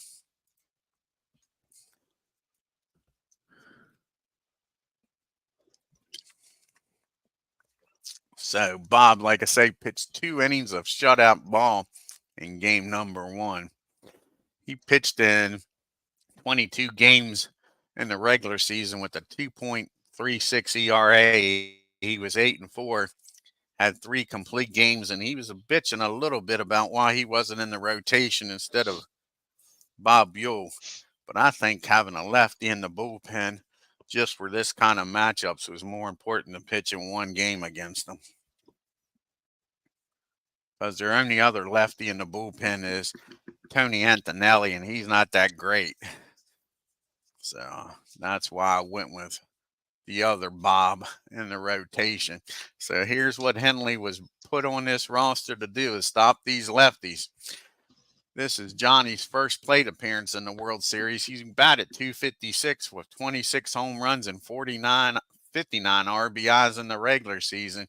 So Bob, like I say, pitched 2 innings of shutout ball in game number 1. He pitched in 22 games in the regular season with a 2.36 ERA. He was 8 and 4, had 3 complete games, and he was bitching a little bit about why he wasn't in the rotation instead of Bob Buell. But I think having a lefty in the bullpen just for this kind of matchups was more important than pitching 1 game against them. Because their only other lefty in the bullpen is Tony Antonelli, and he's not that great. So that's why I went with the other Bob in the rotation. So here's what Henley was put on this roster to do, is stop these lefties. This is Johnny's first plate appearance in the World Series. He's batted .256 with 26 home runs and 59 RBIs in the regular season.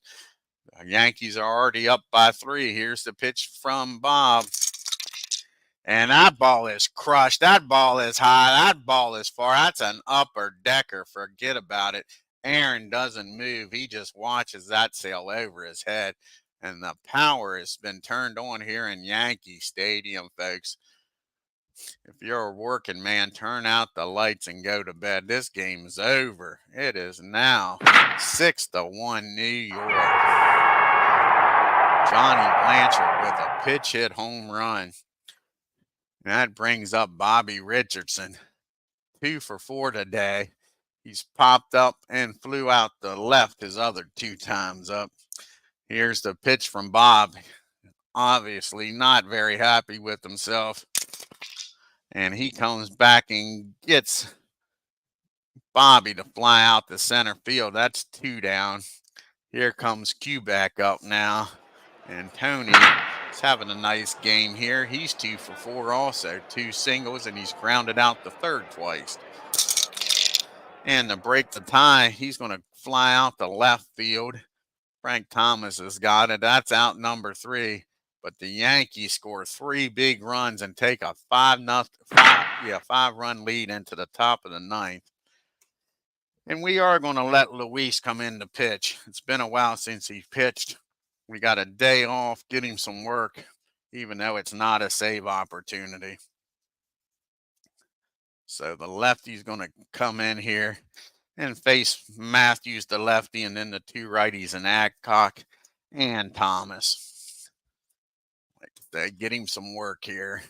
The Yankees are already up by 3. Here's the pitch from Bob. And that ball is crushed. That ball is high. That ball is far. That's an upper decker. Forget about it. Aaron doesn't move. He just watches that sail over his head. And the power has been turned on here in Yankee Stadium, folks. If you're a working man, turn out the lights and go to bed. This game is over. It is now 6-1 New York. Johnny Blanchard with a pitch hit home run. And that brings up Bobby Richardson. 2 for 4 today. He's popped up and flew out the left his other 2 times up. Here's the pitch from Bob. Obviously not very happy with himself. And he comes back and gets Bobby to fly out the center field. That's 2 down. Here comes Q back up now. And Tony is having a nice game here. He's 2 for 4 also. 2 singles, and he's grounded out the third twice. And to break the tie, he's going to fly out the left field. Frank Thomas has got it. That's out number 3. But the Yankees score 3 big runs and take a 5-run lead into the top of the 9th. And we are going to let Luis come in to pitch. It's been a while since he pitched. We got a day off, get him some work, even though it's not a save opportunity. So the lefty's going to come in here and face Matthews, the lefty, and then the 2 righties, and Adcock and Thomas. They get him some work here.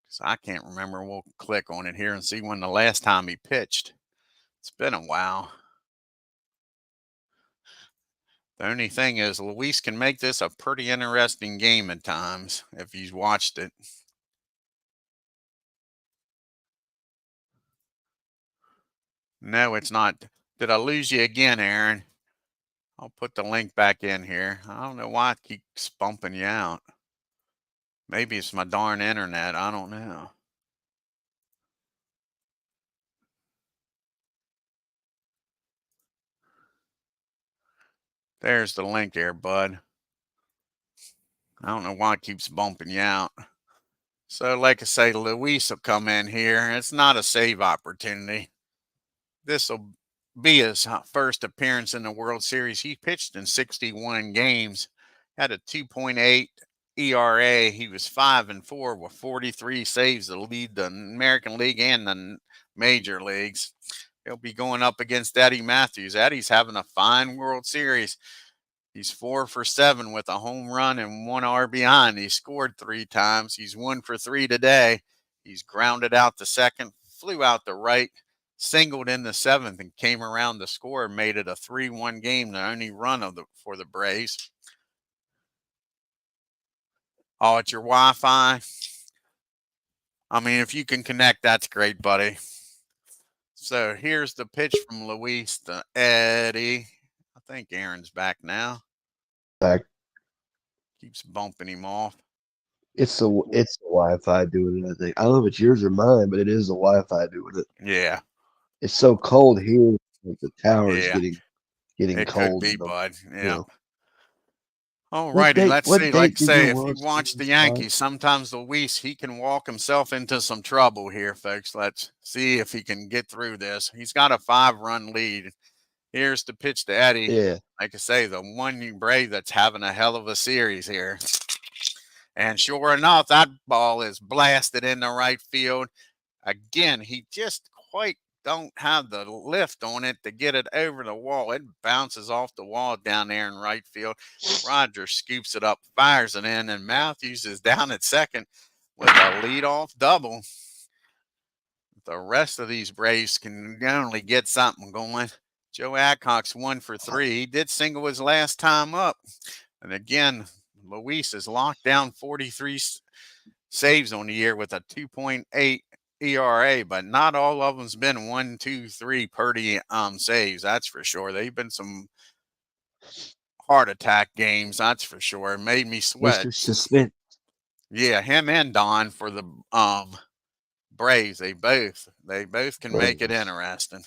So I can't remember. We'll click on it here and see when the last time he pitched. It's been a while. The only thing is, Luis can make this a pretty interesting game at times if he's watched it. No, it's not. Did I lose you again, Aaron? I'll put the link back in here. I don't know why it keeps bumping you out. Maybe it's my darn internet. I don't know. There's the link there, bud. I don't know why it keeps bumping you out. So, like I say, Luis will come in here. It's not a save opportunity. This will be his first appearance in the World Series. He pitched in 61 games, had a 2.8 ERA. He was 5-4 with 43 saves to lead the American League and the major leagues. He'll be going up against Eddie Matthews. Eddie's having a fine World Series. He's 4 for 7 with a home run and 1 RBI, and he scored 3 times. He's 1 for 3 today. He's grounded out the second, flew out the right, singled in the 7th, and came around to score and made it a 3-1 game, the only run for the Braves. Oh, it's your Wi-Fi? I mean, if you can connect, that's great, buddy. So here's the pitch from Luis to Eddie. I think Aaron's back now. Back. Keeps bumping him off. It's the Wi-Fi doing it, I think. I don't know if it's yours or mine, but it is the Wi-Fi doing it. Yeah. It's so cold here, like the tower is Yeah. getting It cold. could be, bud. Yeah. You know. All righty, let's see. Like I say, if you World watch the Series Yankees, sometimes Luis, he can walk himself into some trouble here, folks. Let's see if he can get through this. He's got a 5-run lead. Here's the pitch to Eddie. Yeah. Like I say, the one new Brave that's having a hell of a series here. And sure enough, that ball is blasted into right field. Again, he just quite don't have the lift on it to get it over the wall. It bounces off the wall down there in right field. Rogers scoops it up, fires it in, and Matthews is down at second with a leadoff double. The rest of these Braves can only get something going. Joe Adcock's 1 for 3. He did single his last time up. And again, Luis has locked down 43 saves on the year with a 2.8 ERA, but not all of them's been 1, 2, 3 Purdy saves. That's for sure. They've been some heart attack games. That's for sure. It made me sweat. Mr. Suspense. Yeah, him and Don for the Braves. They both can make it interesting.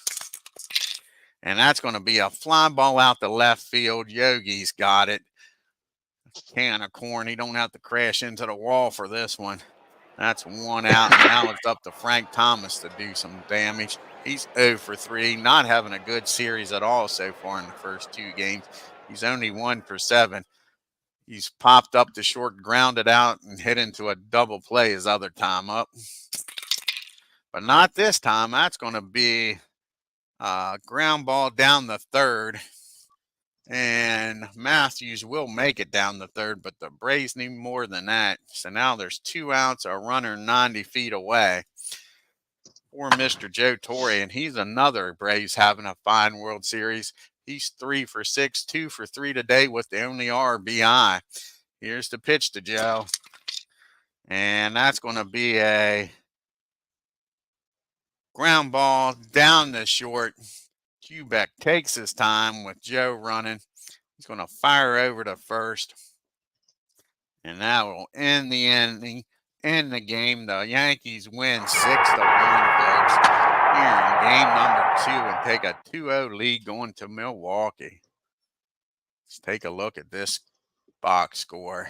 And that's going to be a fly ball out the left field. Yogi's got it. Can of corn. He don't have to crash into the wall for this one. That's 1 out. Now it's up to Frank Thomas to do some damage. He's 0 for 3, not having a good series at all so far in the first 2 games. He's only 1 for 7. He's popped up the short, grounded out, and hit into a double play his other time up. But not this time. That's going to be a ground ball down the third. And Matthews will make it down the third, but the Braves need more than that. So now there's 2 outs, a runner 90 feet away for Mr. Joe Torre, and he's another Braves having a fine World Series. He's 3 for 6, 2 for 3 today with the only RBI. Here's the pitch to Joe, and that's going to be a ground ball down the short. Quebec takes his time with Joe running. He's going to fire over to first, and that will end the inning. In the game, the Yankees win 6-1, folks, here in game number 2, and take a 2-0 lead going to Milwaukee. Let's take a look at this box score.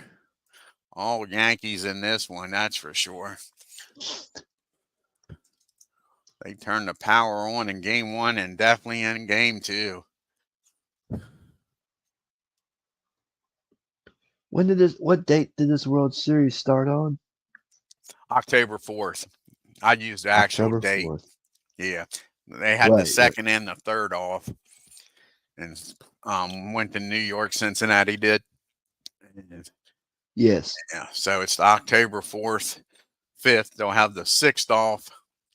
All Yankees in this one, that's for sure. They turned the power on in game 1 and definitely in game 2. What date did this World Series start on? October 4th. I used the actual October date. 4th. Yeah. They had the second and the third off, and went to New York. Cincinnati did. Yes. Yeah. So it's the October 4th, 5th. They'll have the 6th off,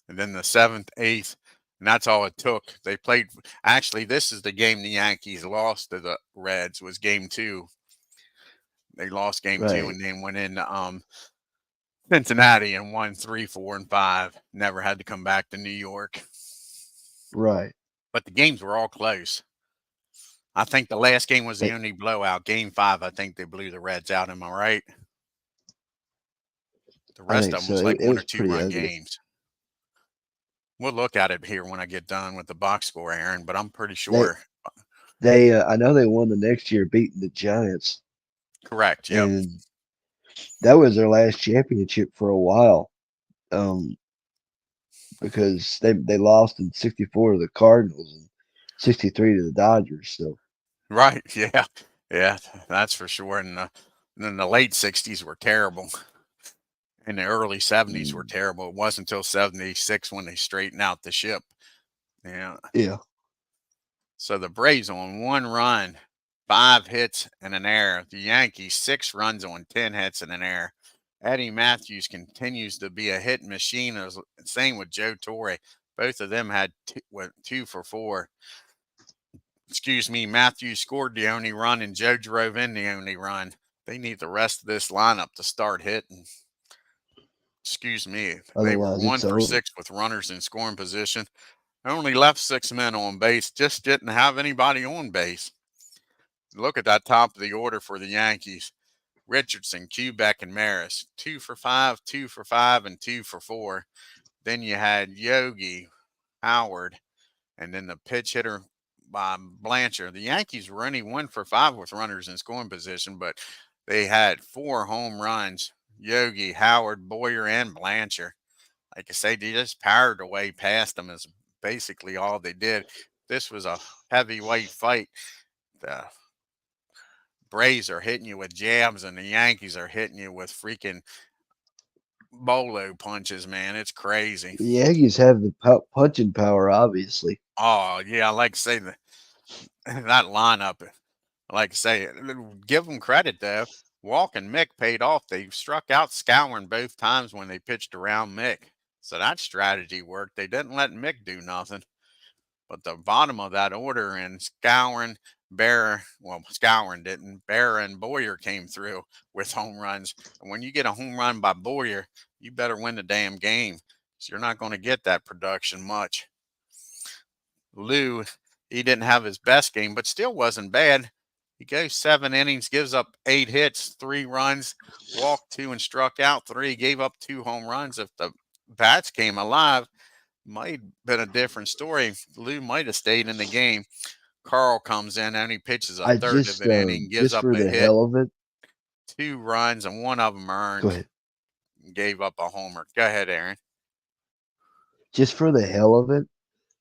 and then the 7th, 8th, and that's all it took. They played. Actually, this is the game the Yankees lost to the Reds. Was game 2. They lost game 2 and then went into Cincinnati and won 3, 4, and 5. Never had to come back to New York. Right. But the games were all close. I think the last game was the only blowout. Game 5, I think they blew the Reds out. Am I right? The rest of them was like 1 or 2 run games. We'll look at it here when I get done with the box score, Aaron, but I'm pretty sure. I know they won the next year, beating the Giants. Correct. Yep. And that was their last championship for a while. Because they lost in 64 to the Cardinals and 63 to the Dodgers. So right, yeah, that's for sure. And then the late 60s were terrible, and the early 70s were terrible. It wasn't until 76 when they straightened out the ship. Yeah. So the Braves on 1 run, 5 hits and an error. The Yankees 6 runs on 10 hits and an error. Eddie Matthews continues to be a hit machine. Same with Joe Torre. Both of them had 2 for 4. Excuse me, Matthews scored the only run and Joe drove in the only run. They need the rest of this lineup to start hitting. Excuse me. They were 1 for 6 with runners in scoring position. Only left 6 men on base. Just didn't have anybody on base. Look at that top of the order for the Yankees. Richardson, Quebec, and Maris. 2 for 5, 2 for 5, and 2 for 4. Then you had Yogi, Howard, and then the pitch hitter by Blanchard. The Yankees were only 1 for 5 with runners in scoring position, but they had 4 home runs. Yogi, Howard, Boyer, and Blanchard. Like I say, they just powered away past them is basically all they did. This was a heavyweight fight. The Braves are hitting you with jabs, and the Yankees are hitting you with freaking bolo punches, man. It's crazy. The Yankees have the punching power, obviously. Oh, yeah, I like to say that lineup, like I say, give them credit, though. Walk and Mick paid off. They struck out Scourin both times when they pitched around Mick. So that strategy worked. They didn't let Mick do nothing. But the bottom of that order in Scourin, Scourin didn't. Bear and Boyer came through with home runs. And when you get a home run by Boyer, you better win the damn game. So you're not going to get that production much. Lou, he didn't have his best game, but still wasn't bad. He goes 7 innings, gives up 8 hits, 3 runs, walked 2 and struck out 3, gave up 2 home runs. If the bats came alive, might have been a different story. Lou might have stayed in the game. Carl comes in, only pitches a third of an inning, gives up a hit, hell of it, 2 runs, and 1 of them earned. Go ahead. Gave up a homer. Go ahead, Aaron. Just for the hell of it,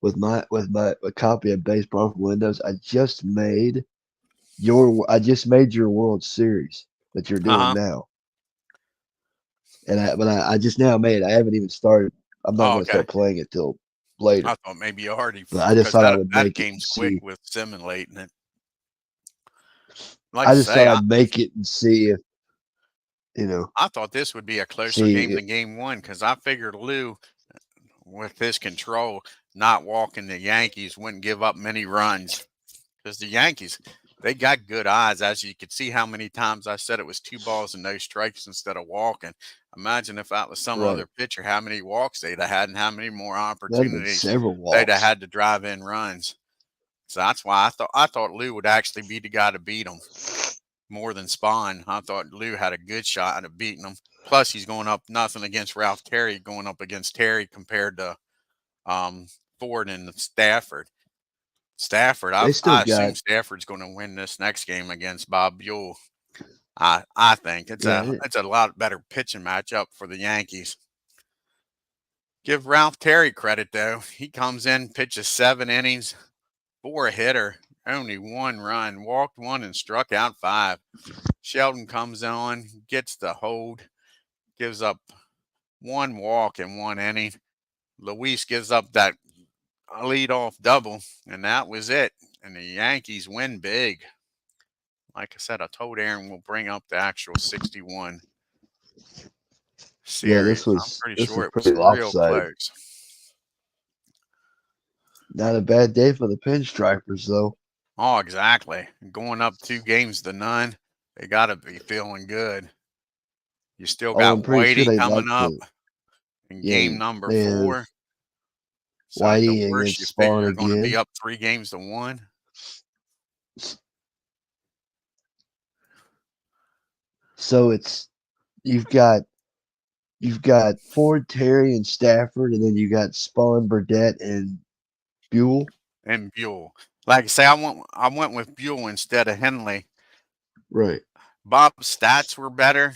with my a copy of Baseball from Windows, I just made your World Series. that you're doing Uh-huh. now. But I just now made it. I haven't even started. I'm not Oh, going to okay. start playing it till later. I thought maybe you already, But I just because thought I that would that make it and game's quick see. with simulating it. Like I I just say, thought I I'd make it and see if you know I thought this would be a closer see game it, than game one because I figured Lou, with his control, not walking the Yankees, wouldn't give up many runs. Because the Yankees, they got good eyes. As you could see how many times I said it was 2 balls and no strikes instead of walking. Imagine if that was some right. other pitcher, how many walks they'd have had and how many more That'd have been opportunities several they'd have walks. had to drive in runs. So that's why I thought Lou would actually be the guy to beat him more than Spawn. I thought Lou had a good shot at beating him. Plus, he's going up nothing against Ralph Terry, going up against Terry compared to um, Ford and Stafford. Stafford, They still I got assume Stafford's going to win this next game against Bob Buell. I think yeah. it's a lot better pitching matchup for the Yankees. Give Ralph Terry credit though. He comes in, pitches 7 innings for a hitter, only 1 run, walked one and struck out 5. Sheldon comes on, gets the hold, gives up 1 walk in 1 inning. Luis gives up that leadoff double, and that was it. And the Yankees win big. Like I said, I told Aaron we'll bring up the actual 61 Yeah, series. I'm pretty this sure was it was pretty real lopsided. close. Not a bad day for the pinstripers though. Oh, exactly. Going up 2 games to none, they got to be feeling good. You still Oh, got I'm pretty sure Whitey they coming like up to. in Yeah, game number they have 4. So at the Whitey worst, against you figure Spawn you're going to be again. up 3 games to 1. So you've got you've got Ford, Terry, and Stafford, and then you got Spawn, Burdette, and Buell. And Buell. Like I say, I went with Buell instead of Henley. Right. Bob's stats were better,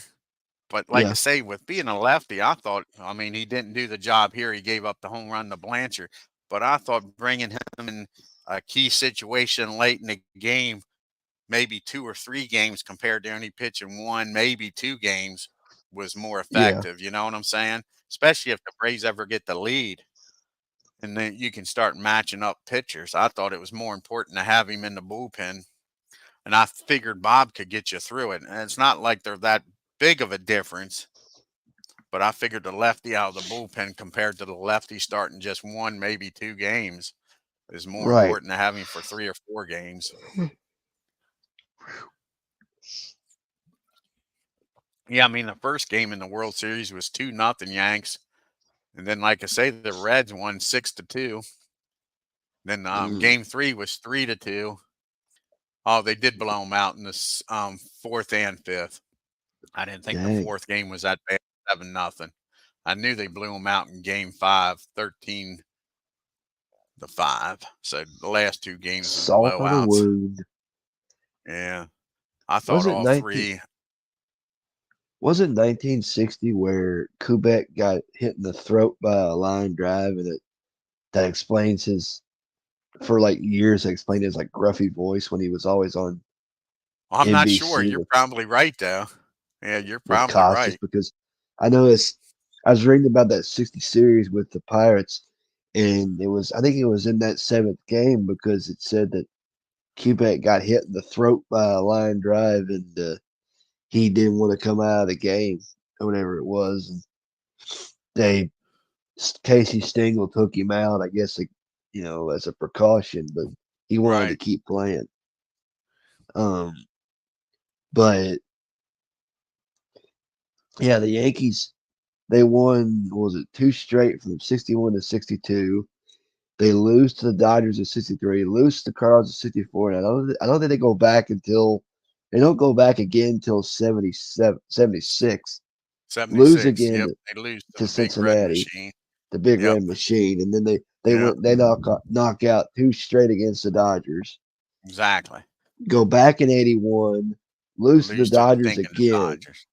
but like I Yeah. say, with being a lefty, I thought, I mean, he didn't do the job here. He gave up the home run to Blanchard, but I thought bringing him in a key situation late in the game, maybe 2 or 3 games compared to only pitching 1, maybe 2 games, was more Yeah. effective. You know what I'm saying? Especially if the Braves ever get the lead and then you can start matching up pitchers. I thought it was more important to have him in the bullpen, and I figured Bob could get you through it. And it's not like they're that big of a difference, but I figured the lefty out of the bullpen compared to the lefty starting just 1, maybe 2 games is more Right. important to have him for 3 or 4 games. Yeah, I mean the first game in the World Series was 2-0 Yanks, and then like I say, the Reds won 6-2. Then Mm, game 3 was 3-2. Oh, they did blow them out in the fourth and fifth. I didn't think the dang. fourth game was that bad, 7-0. I knew they blew them out in game 5, 13-5. So the last 2 games was Salt on a blowouts. wound. Yeah, I Was thought it all 19? 3. Was it 1960 where Kubek got hit in the throat by a line drive, and that explains his for like years. That explained his like gruffy voice when he was always on I'm not sure. NBC You're probably right, though. Yeah, you're with probably Costas right. because I know it's. I was reading about that 60 series with the Pirates, and I think it was in that seventh game because it said that Kubek got hit in the throat by a line drive, and he didn't want to come out of the game or whatever it was. And they Casey Stengel took him out, I guess, as a precaution, but he wanted to Right. keep playing. Um, but yeah, the Yankees they won. What was it 2 straight from 61 to 62? They lose to the Dodgers at 63, lose to the Cardinals at 64, and I don't think they go back until they don't go back again until 77, 76. Lose 76. again Yep. They lose to to the big red Cincinnati, machine. the Big Yep. Red Machine, and then Yep. they knock out 2 straight against the Dodgers. Exactly. Go back in 81, lose to the Lose to the Dodgers stinking again. Dodgers.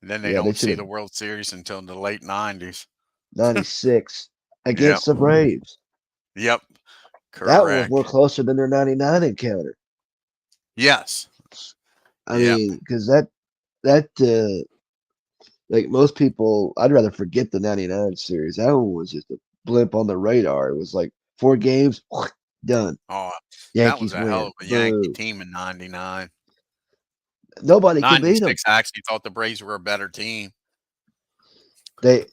And then they Yeah, they don't should see have the World Series until the late 90s. 96 Yep. against the Braves. Yep. That one was more Correct. closer than their 99 encounter. Yes. I Yep. mean, because that that like most people, I'd rather forget the '99 series. That one was just a blip on the radar. It was like 4 games, done. Oh, that was Yankees a hell win. of a Yankee Boom. team in '99. Nobody could beat them. '96, I actually thought the Braves were a better team.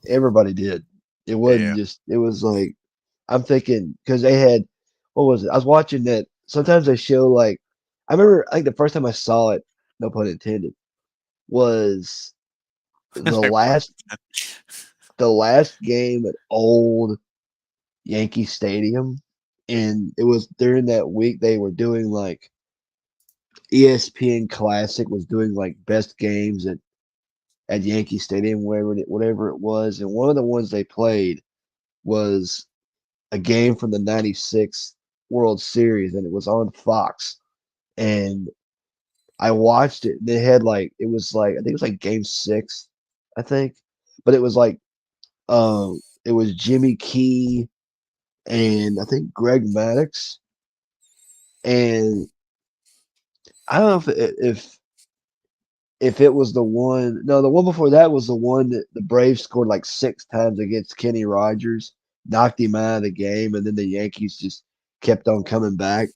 Everybody did. It wasn't Yeah. just. It was like I'm thinking because they had what was it? I was watching that. Sometimes they show like I remember. I think the first time I saw it, no pun intended, was the No pun last the last game at old Yankee Stadium, and it was during that week they were doing like ESPN Classic was doing like best games at Yankee Stadium, whatever it was, and one of the ones they played was a game from the '96 World Series, and it was on Fox, and I watched it. They had like it was like I think it was like Game 6, I think, but it was like it was Jimmy Key and I think Greg Maddux, and I don't know if it was the one. No, the one before that was the one that the Braves scored like 6 times against Kenny Rogers, knocked him out of the game, and then the Yankees just kept on coming back.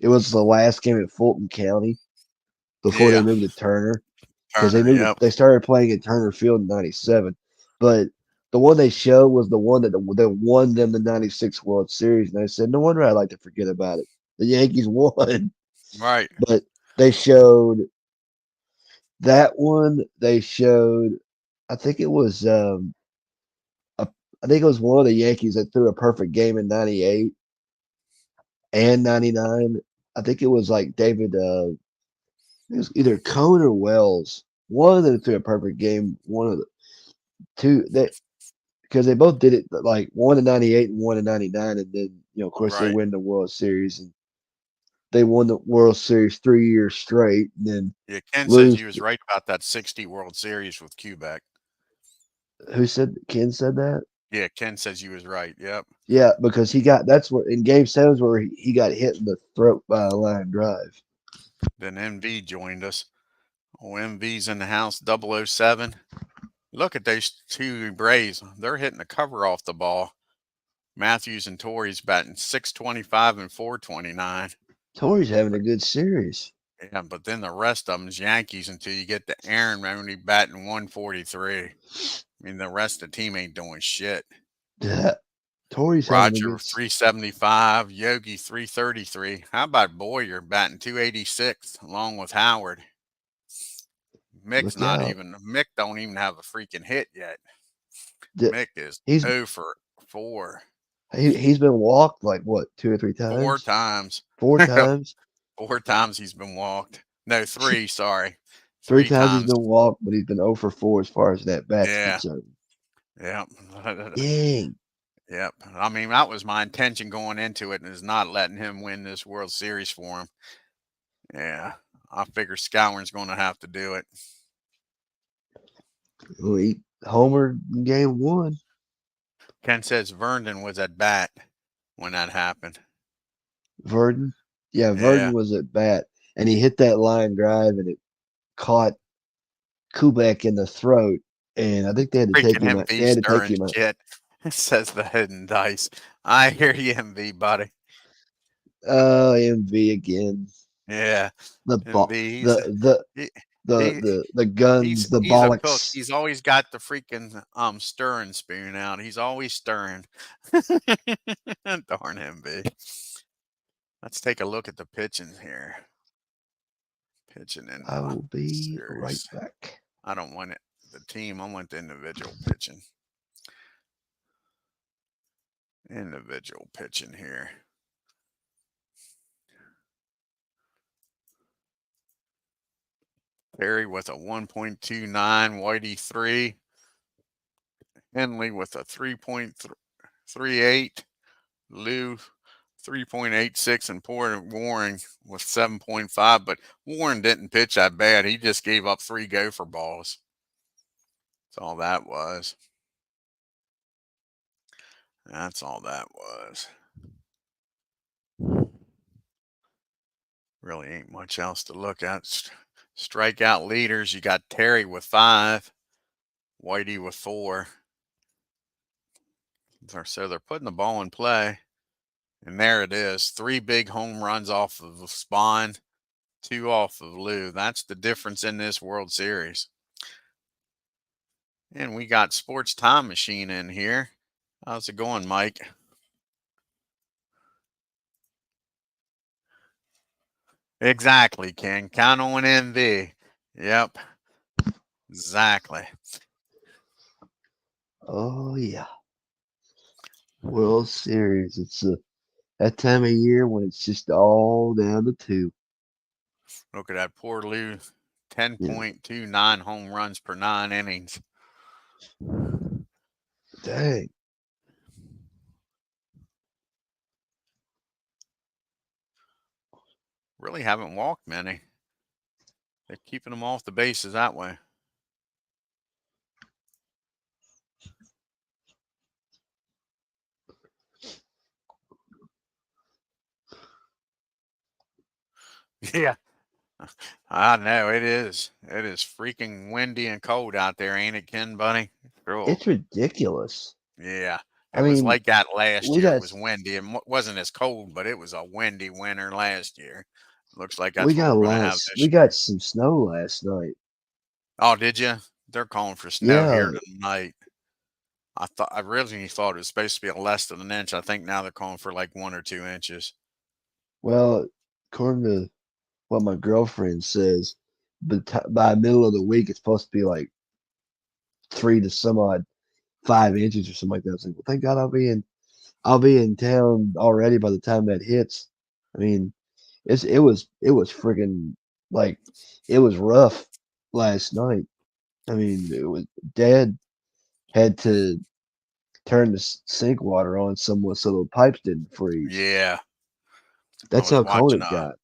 It was the last game at Fulton County before they Yeah. moved to Turner because Turner, yep. they started playing at Turner Field in '97. But the one they showed was the one that won them the '96 World Series, and I said, no wonder I like to forget about it. The Yankees won, Right. but they showed that one. They showed, I think it was, a, I think it was one of the Yankees that threw a perfect game in '98 and '99. I think it was like David. It was either Cone or Wells. One of them threw a perfect game. One of the two that because they both did it like one in '98 and one in '99, and then of course they Right. win the World Series and they won the World Series 3 years straight, and then Yeah, Ken says lose. you was right about that '60 World Series with Quebec. Who said Ken said that? Yeah, Ken says you was right. Yep. Yeah, because he got that's where in Game 7 where he got hit in the throat by a line drive. Then MV joined us. Oh, MV's in the house, 007. Look at those two Braves. They're hitting the cover off the ball. Matthews and Torrey's batting 625 and 429. Torrey's having But a good series. yeah, but then the rest of them's Yankees until you get to Aaron only batting 143. I mean, the rest of the team ain't doing shit. Yeah, Torrey's having a Roger good. 375, Yogi 333. How about Boyer batting 286 along with Howard? Look out! Mick don't even have a freaking hit yet. The- Mick is He's 0 for 4. he's been walked like what 2 or 3 Four times, times. 4 times. 4 times he's been walked. No, three, sorry. Three Three times he's times. been walked, but he's been 0 for 4 as far as that bat's Yeah. concerned. Yep. Dang. Yep. I mean, that was my intention going into it, and is not letting him win this World Series for him. Yeah. I figure Scourin's going to have to do it. Well, he homered in game 1. Ken says Vernon was at bat when that happened. Verdon. Yeah, Verdon Yeah. was at bat, and he hit that line drive, and it caught Kubek in the throat, and I think they had to take Freaking him out. They MV had to take stirring him out. shit. Says the hidden dice. I hear you, MV, buddy. Oh, MV again. Yeah. The ball, MV, the he, the he the the guns, the he's a cook. bollocks. He's always got the freaking stirring spoon out. He's always stirring. Darn him, B. Let's take a look at the pitching here. Pitching in I the will be right series. back. I don't want it. The team. I want the individual pitching. Individual pitching here. Perry with a 1.29, Whitey 3, Henley with a 3.38, Lou 3.86, and poor Warren with 7.5. But Warren didn't pitch that bad. He just gave up 3 gopher balls. That's all that was. That's all that was. Really ain't much else to look at. Strikeout leaders, you got Terry with 5, Whitey with 4. So they're putting the ball in play. And there it is. 3 big home runs off of Spawn, 2 off of Lou. That's the difference in this World Series. And we got Sports Time Machine in here. How's it going, Mike? Exactly, Ken. Count on NV. Yep, exactly. Oh yeah, World Series. It's that time of year when it's just all down to two. Look at that poor Lou. Yeah, 10.29 home runs per 9 innings. dang. Really haven't walked many. They're keeping them off the bases that way. Yeah, I know it is. It is freaking windy and cold out there, ain't it, Ken, buddy? Cool. It's ridiculous. Yeah, I it was mean, like that last we year. It got was windy. It wasn't as cold, but it was a windy winter last year. Looks like we that's what got a we're going to lot of have this we year. got some snow last night. Oh, did you? They're calling for snow Yeah, here tonight. I originally thought it was supposed to be less than an inch. I think now they're calling for like 1 or 2 inches. well, according to what my girlfriend says, but by middle of the week it's supposed to be like 3 to some odd 5 inches or something like that. I was like, well, thank God I'll be in town already by the time that hits. I mean, it was freaking like it was rough last night. I mean, it was Dad had to turn the sink water on somewhat so the pipes didn't freeze. Yeah, I That's was how cold watching it got.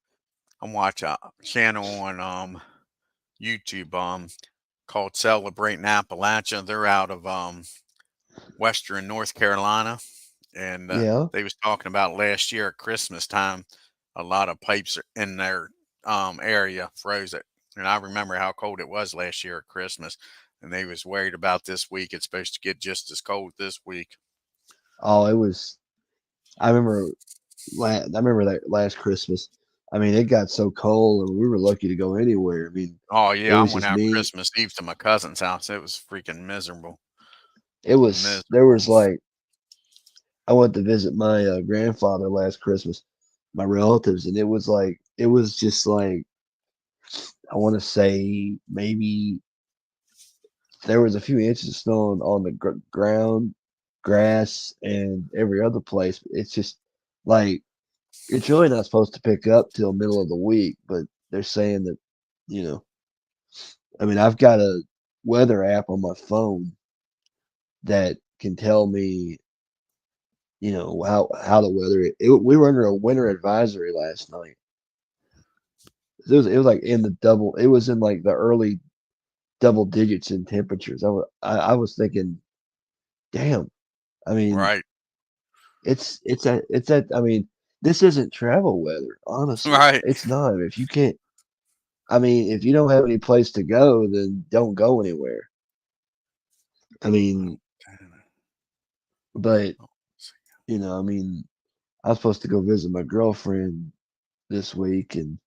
I'm watching a channel on YouTube called Celebrating Appalachia. They're out of Western North Carolina, and Yeah. they was talking about last year at Christmas time, a lot of pipes in their area froze it. And I remember how cold it was last year at Christmas, and they was worried about this week. It's supposed to get just as cold this week. Oh, it was. I remember. I remember that last Christmas. I mean, it got so cold, and we were lucky to go anywhere. I mean, Oh it yeah, I was went just out me. Christmas Eve to my cousin's house. It was freaking miserable, It was. There miserable. was like I went to visit my grandfather last Christmas, my relatives, and it was just like I want to say maybe there was a few inches of snow on the ground, grass, and every other place. It's just like it's really not supposed to pick up till middle of the week, but they're saying that, you know, I mean, I've got a weather app on my phone that can tell me, how the weather. We were under a winter advisory last night. It was like in the double. It was in like the early double digits in temperatures. I was thinking, damn. I mean, Right, it's at. I mean, this isn't travel weather. Honestly, right. it's not. If you can't, I mean, if you don't have any place to go, then don't go anywhere. I mean, but I mean, I was supposed to go visit my girlfriend this week and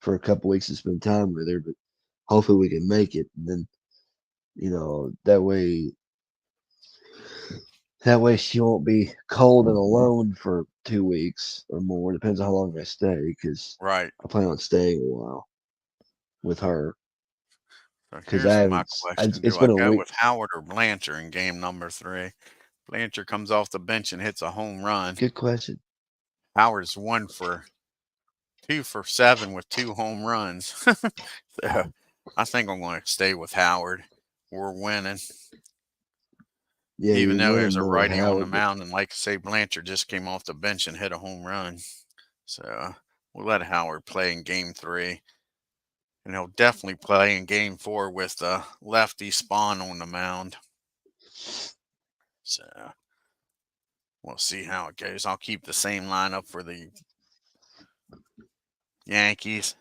for a couple weeks to spend time with her, but hopefully we can make it. And then, that way she won't be cold and alone for 2 weeks or more. Depends on how long I stay, because Right. I plan on staying a while with her. So Because I here's my haven't. question: It's do I been a go week. with Howard or Blanchard in game number 3? Blanchard comes off the bench and hits a home run. Good question. Howard's 2 for 7 with 2 home runs. So I think I'm going to stay with Howard. We're winning, Yeah, even you're though there's winning a more with righty on the Howard, but mound. And like I say, Blanchard just came off the bench and hit a home run. So we'll let Howard play in game 3. And he'll definitely play in game 4 with the lefty Spawn on the mound. So we'll see how it goes. I'll keep the same lineup for the Yankees.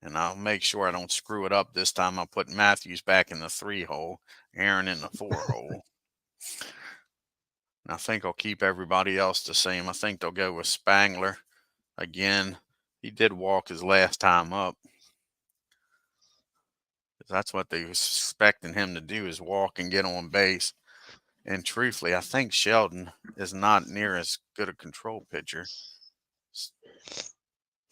And I'll make sure I don't screw it up this time. I'll put Matthews back in the 3 hole, Aaron in the 4 hole. And I think I'll keep everybody else the same. I think they'll go with Spangler again. He did walk his last time up. That's what they was expecting him to do, is walk and get on base. And truthfully, I think Sheldon is not near as good a control pitcher.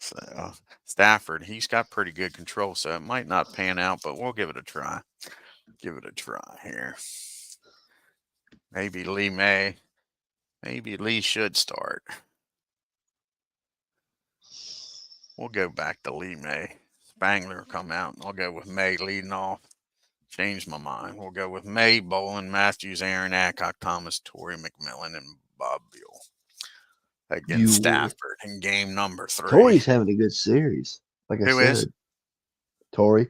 So Stafford, he's got pretty good control, so it might not pan out, but we'll give it a try. Give it a try here. Maybe Lee may. Maybe Lee should start. We'll go back to Lee May. Spangler will come out, and I'll go with May leading off. Change my mind. We'll go with May, Bolin, Matthews, Aaron, Adcock, Thomas, Torrey, McMillan, and Bob Beal against You Stafford in game number 3. Torrey's having a good series. Like I Who is? said, Torrey.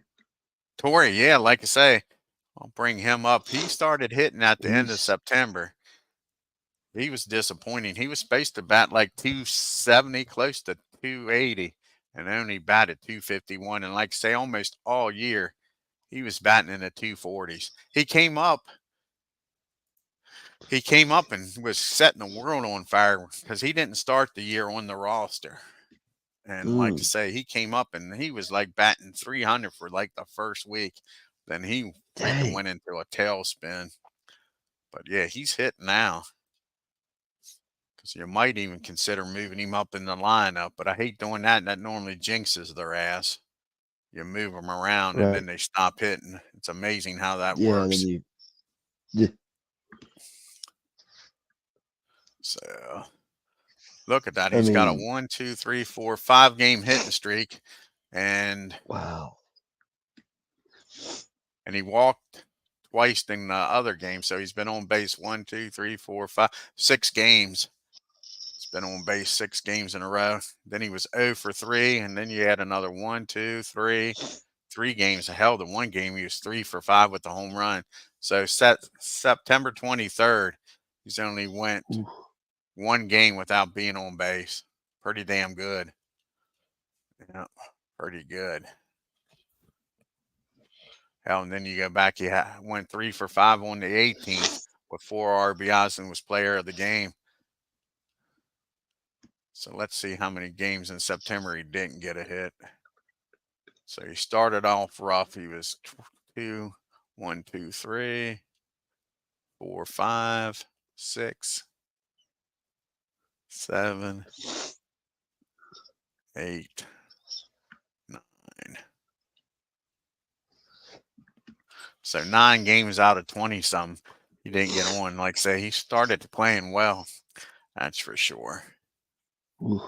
Torrey, yeah, like I say, I'll bring him up. He started hitting at the end of He's September. He was disappointing. He was supposed to bat like 270, close to 280, and only batted 251. And like I say, almost all year, he was batting in the 240s. He came up and was setting the world on fire because he didn't start the year on the roster. And like I say, he came up and he was like batting 300 for like the first week. Then he freaking dang. went into a tailspin. But yeah, he's hit now. Because you might even consider moving him up in the lineup. But I hate doing that. And that normally jinxes their ass. You move them around and then Right. they stop hitting. It's amazing how that Yeah, and then works. yeah, So look at that. I He's got a mean, 1, 2, 3, 4, 5 game hitting streak. And wow. he walked twice in the other game. So he's been on base 1, 2, 3, 4, 5, 6 games. He's been on base 6 games in a row. Then he was 0 for 3. And then you had another 1, 2, 3, 3 games. Hell, the one game he was 3 for 5 with the home run. So September 23rd, he's only went Oof. 1 game without being on base. Pretty damn good. Yeah, pretty good. Hell, and then you go back, you went 3 for 5 on the 18th with 4 RBIs and was player of the game. So let's see how many games in September he didn't get a hit. So he started off rough. He was 2, 1, 2, 3, 4, 5, 6, 7, 8, 9. So 9 games out of 20 some, he didn't get on. Like I say, he started playing well. That's for sure. Oof.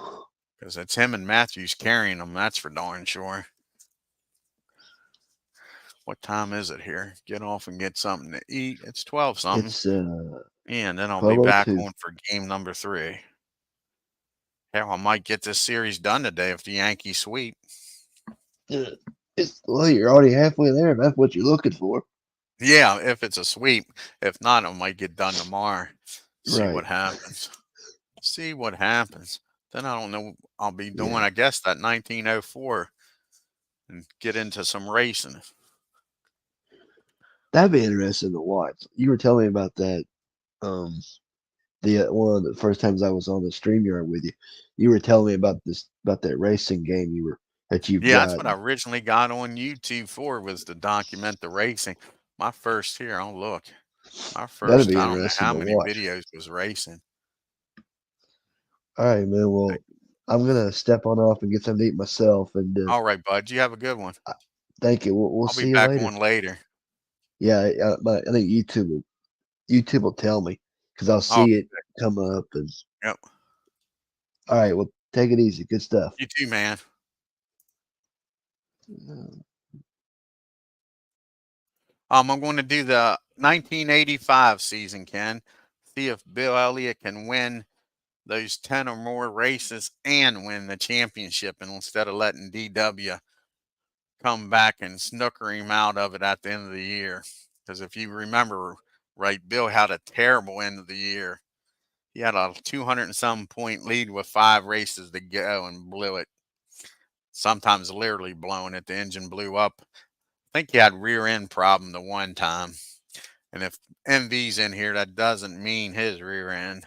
Because it's him and Matthews carrying them. That's for darn sure. What time is it here? Get off and get something to eat. It's 12 something. It's And then I'll be back 12:02. on for game number 3. Hell, I might get this series done today if the Yankees sweep. Well, you're already halfway there. If that's what you're looking for. Yeah, if it's a sweep. If not, it might get done tomorrow. See what Right. happens. See what happens. Then I don't know what I'll be doing. Yeah. I guess that 1904 and get into some racing. That'd be interesting to watch. You were telling me about that. Um, the one of the first times I was on the StreamYard with you. You were telling me about that racing game that you've Yeah, that's what I gotten. originally got on YouTube for, was to document the racing. My first here, I'll look. My That'd first, be I don't know interesting how to many watch. videos was racing. All right, man. Well, I'm gonna step on off and get something to eat myself. And All right, bud. You have a good one. I- thank you. We'll I'll be see you back later. on later. Yeah, I think YouTube will tell me because I'll Oh, see it come up. And yep. all right, well, take it easy. Good stuff. You too, man. I'm going to do the 1985 season, Ken. See if Bill Elliott can win those 10 or more races and win the championship, and instead of letting DW come back and snooker him out of it at the end of the year. Because if you remember right, Bill had a terrible end of the year. He had a 200 and some point lead with 5 races to go and blew it. sometimes literally blowing it. The engine blew up. I think he had rear end problem the one time. And if MV's in here, that doesn't mean his rear end.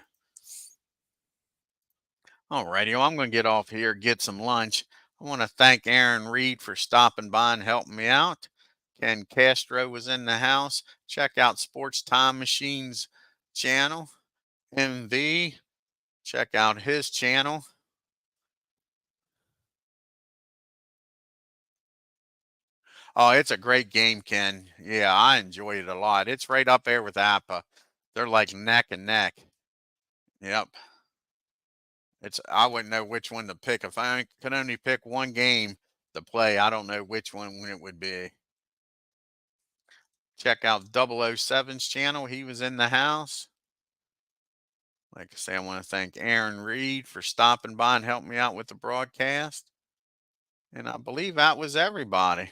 Alrighty, well, I'm going to get off here, get some lunch. I want to thank Aaron Reed for stopping by and helping me out. Ken Castro was in the house. Check out Sports Time Machines channel. MV, check out his channel. Oh, it's a great game, Ken. Yeah, I enjoyed it a lot. It's right up there with APBA. They're like neck and neck. Yep. I wouldn't know which one to pick. If I could only pick one game to play, I don't know which one it would be. Check out 007's channel. He was in the house. Like I say, I want to thank Aaron Reed for stopping by and helping me out with the broadcast. And I believe that was everybody.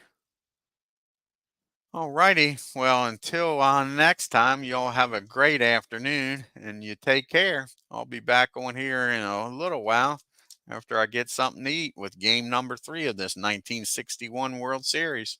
Alrighty. Well, until next time, y'all have a great afternoon and you take care. I'll be back on here in a little while after I get something to eat with game number 3 of this 1961 World Series.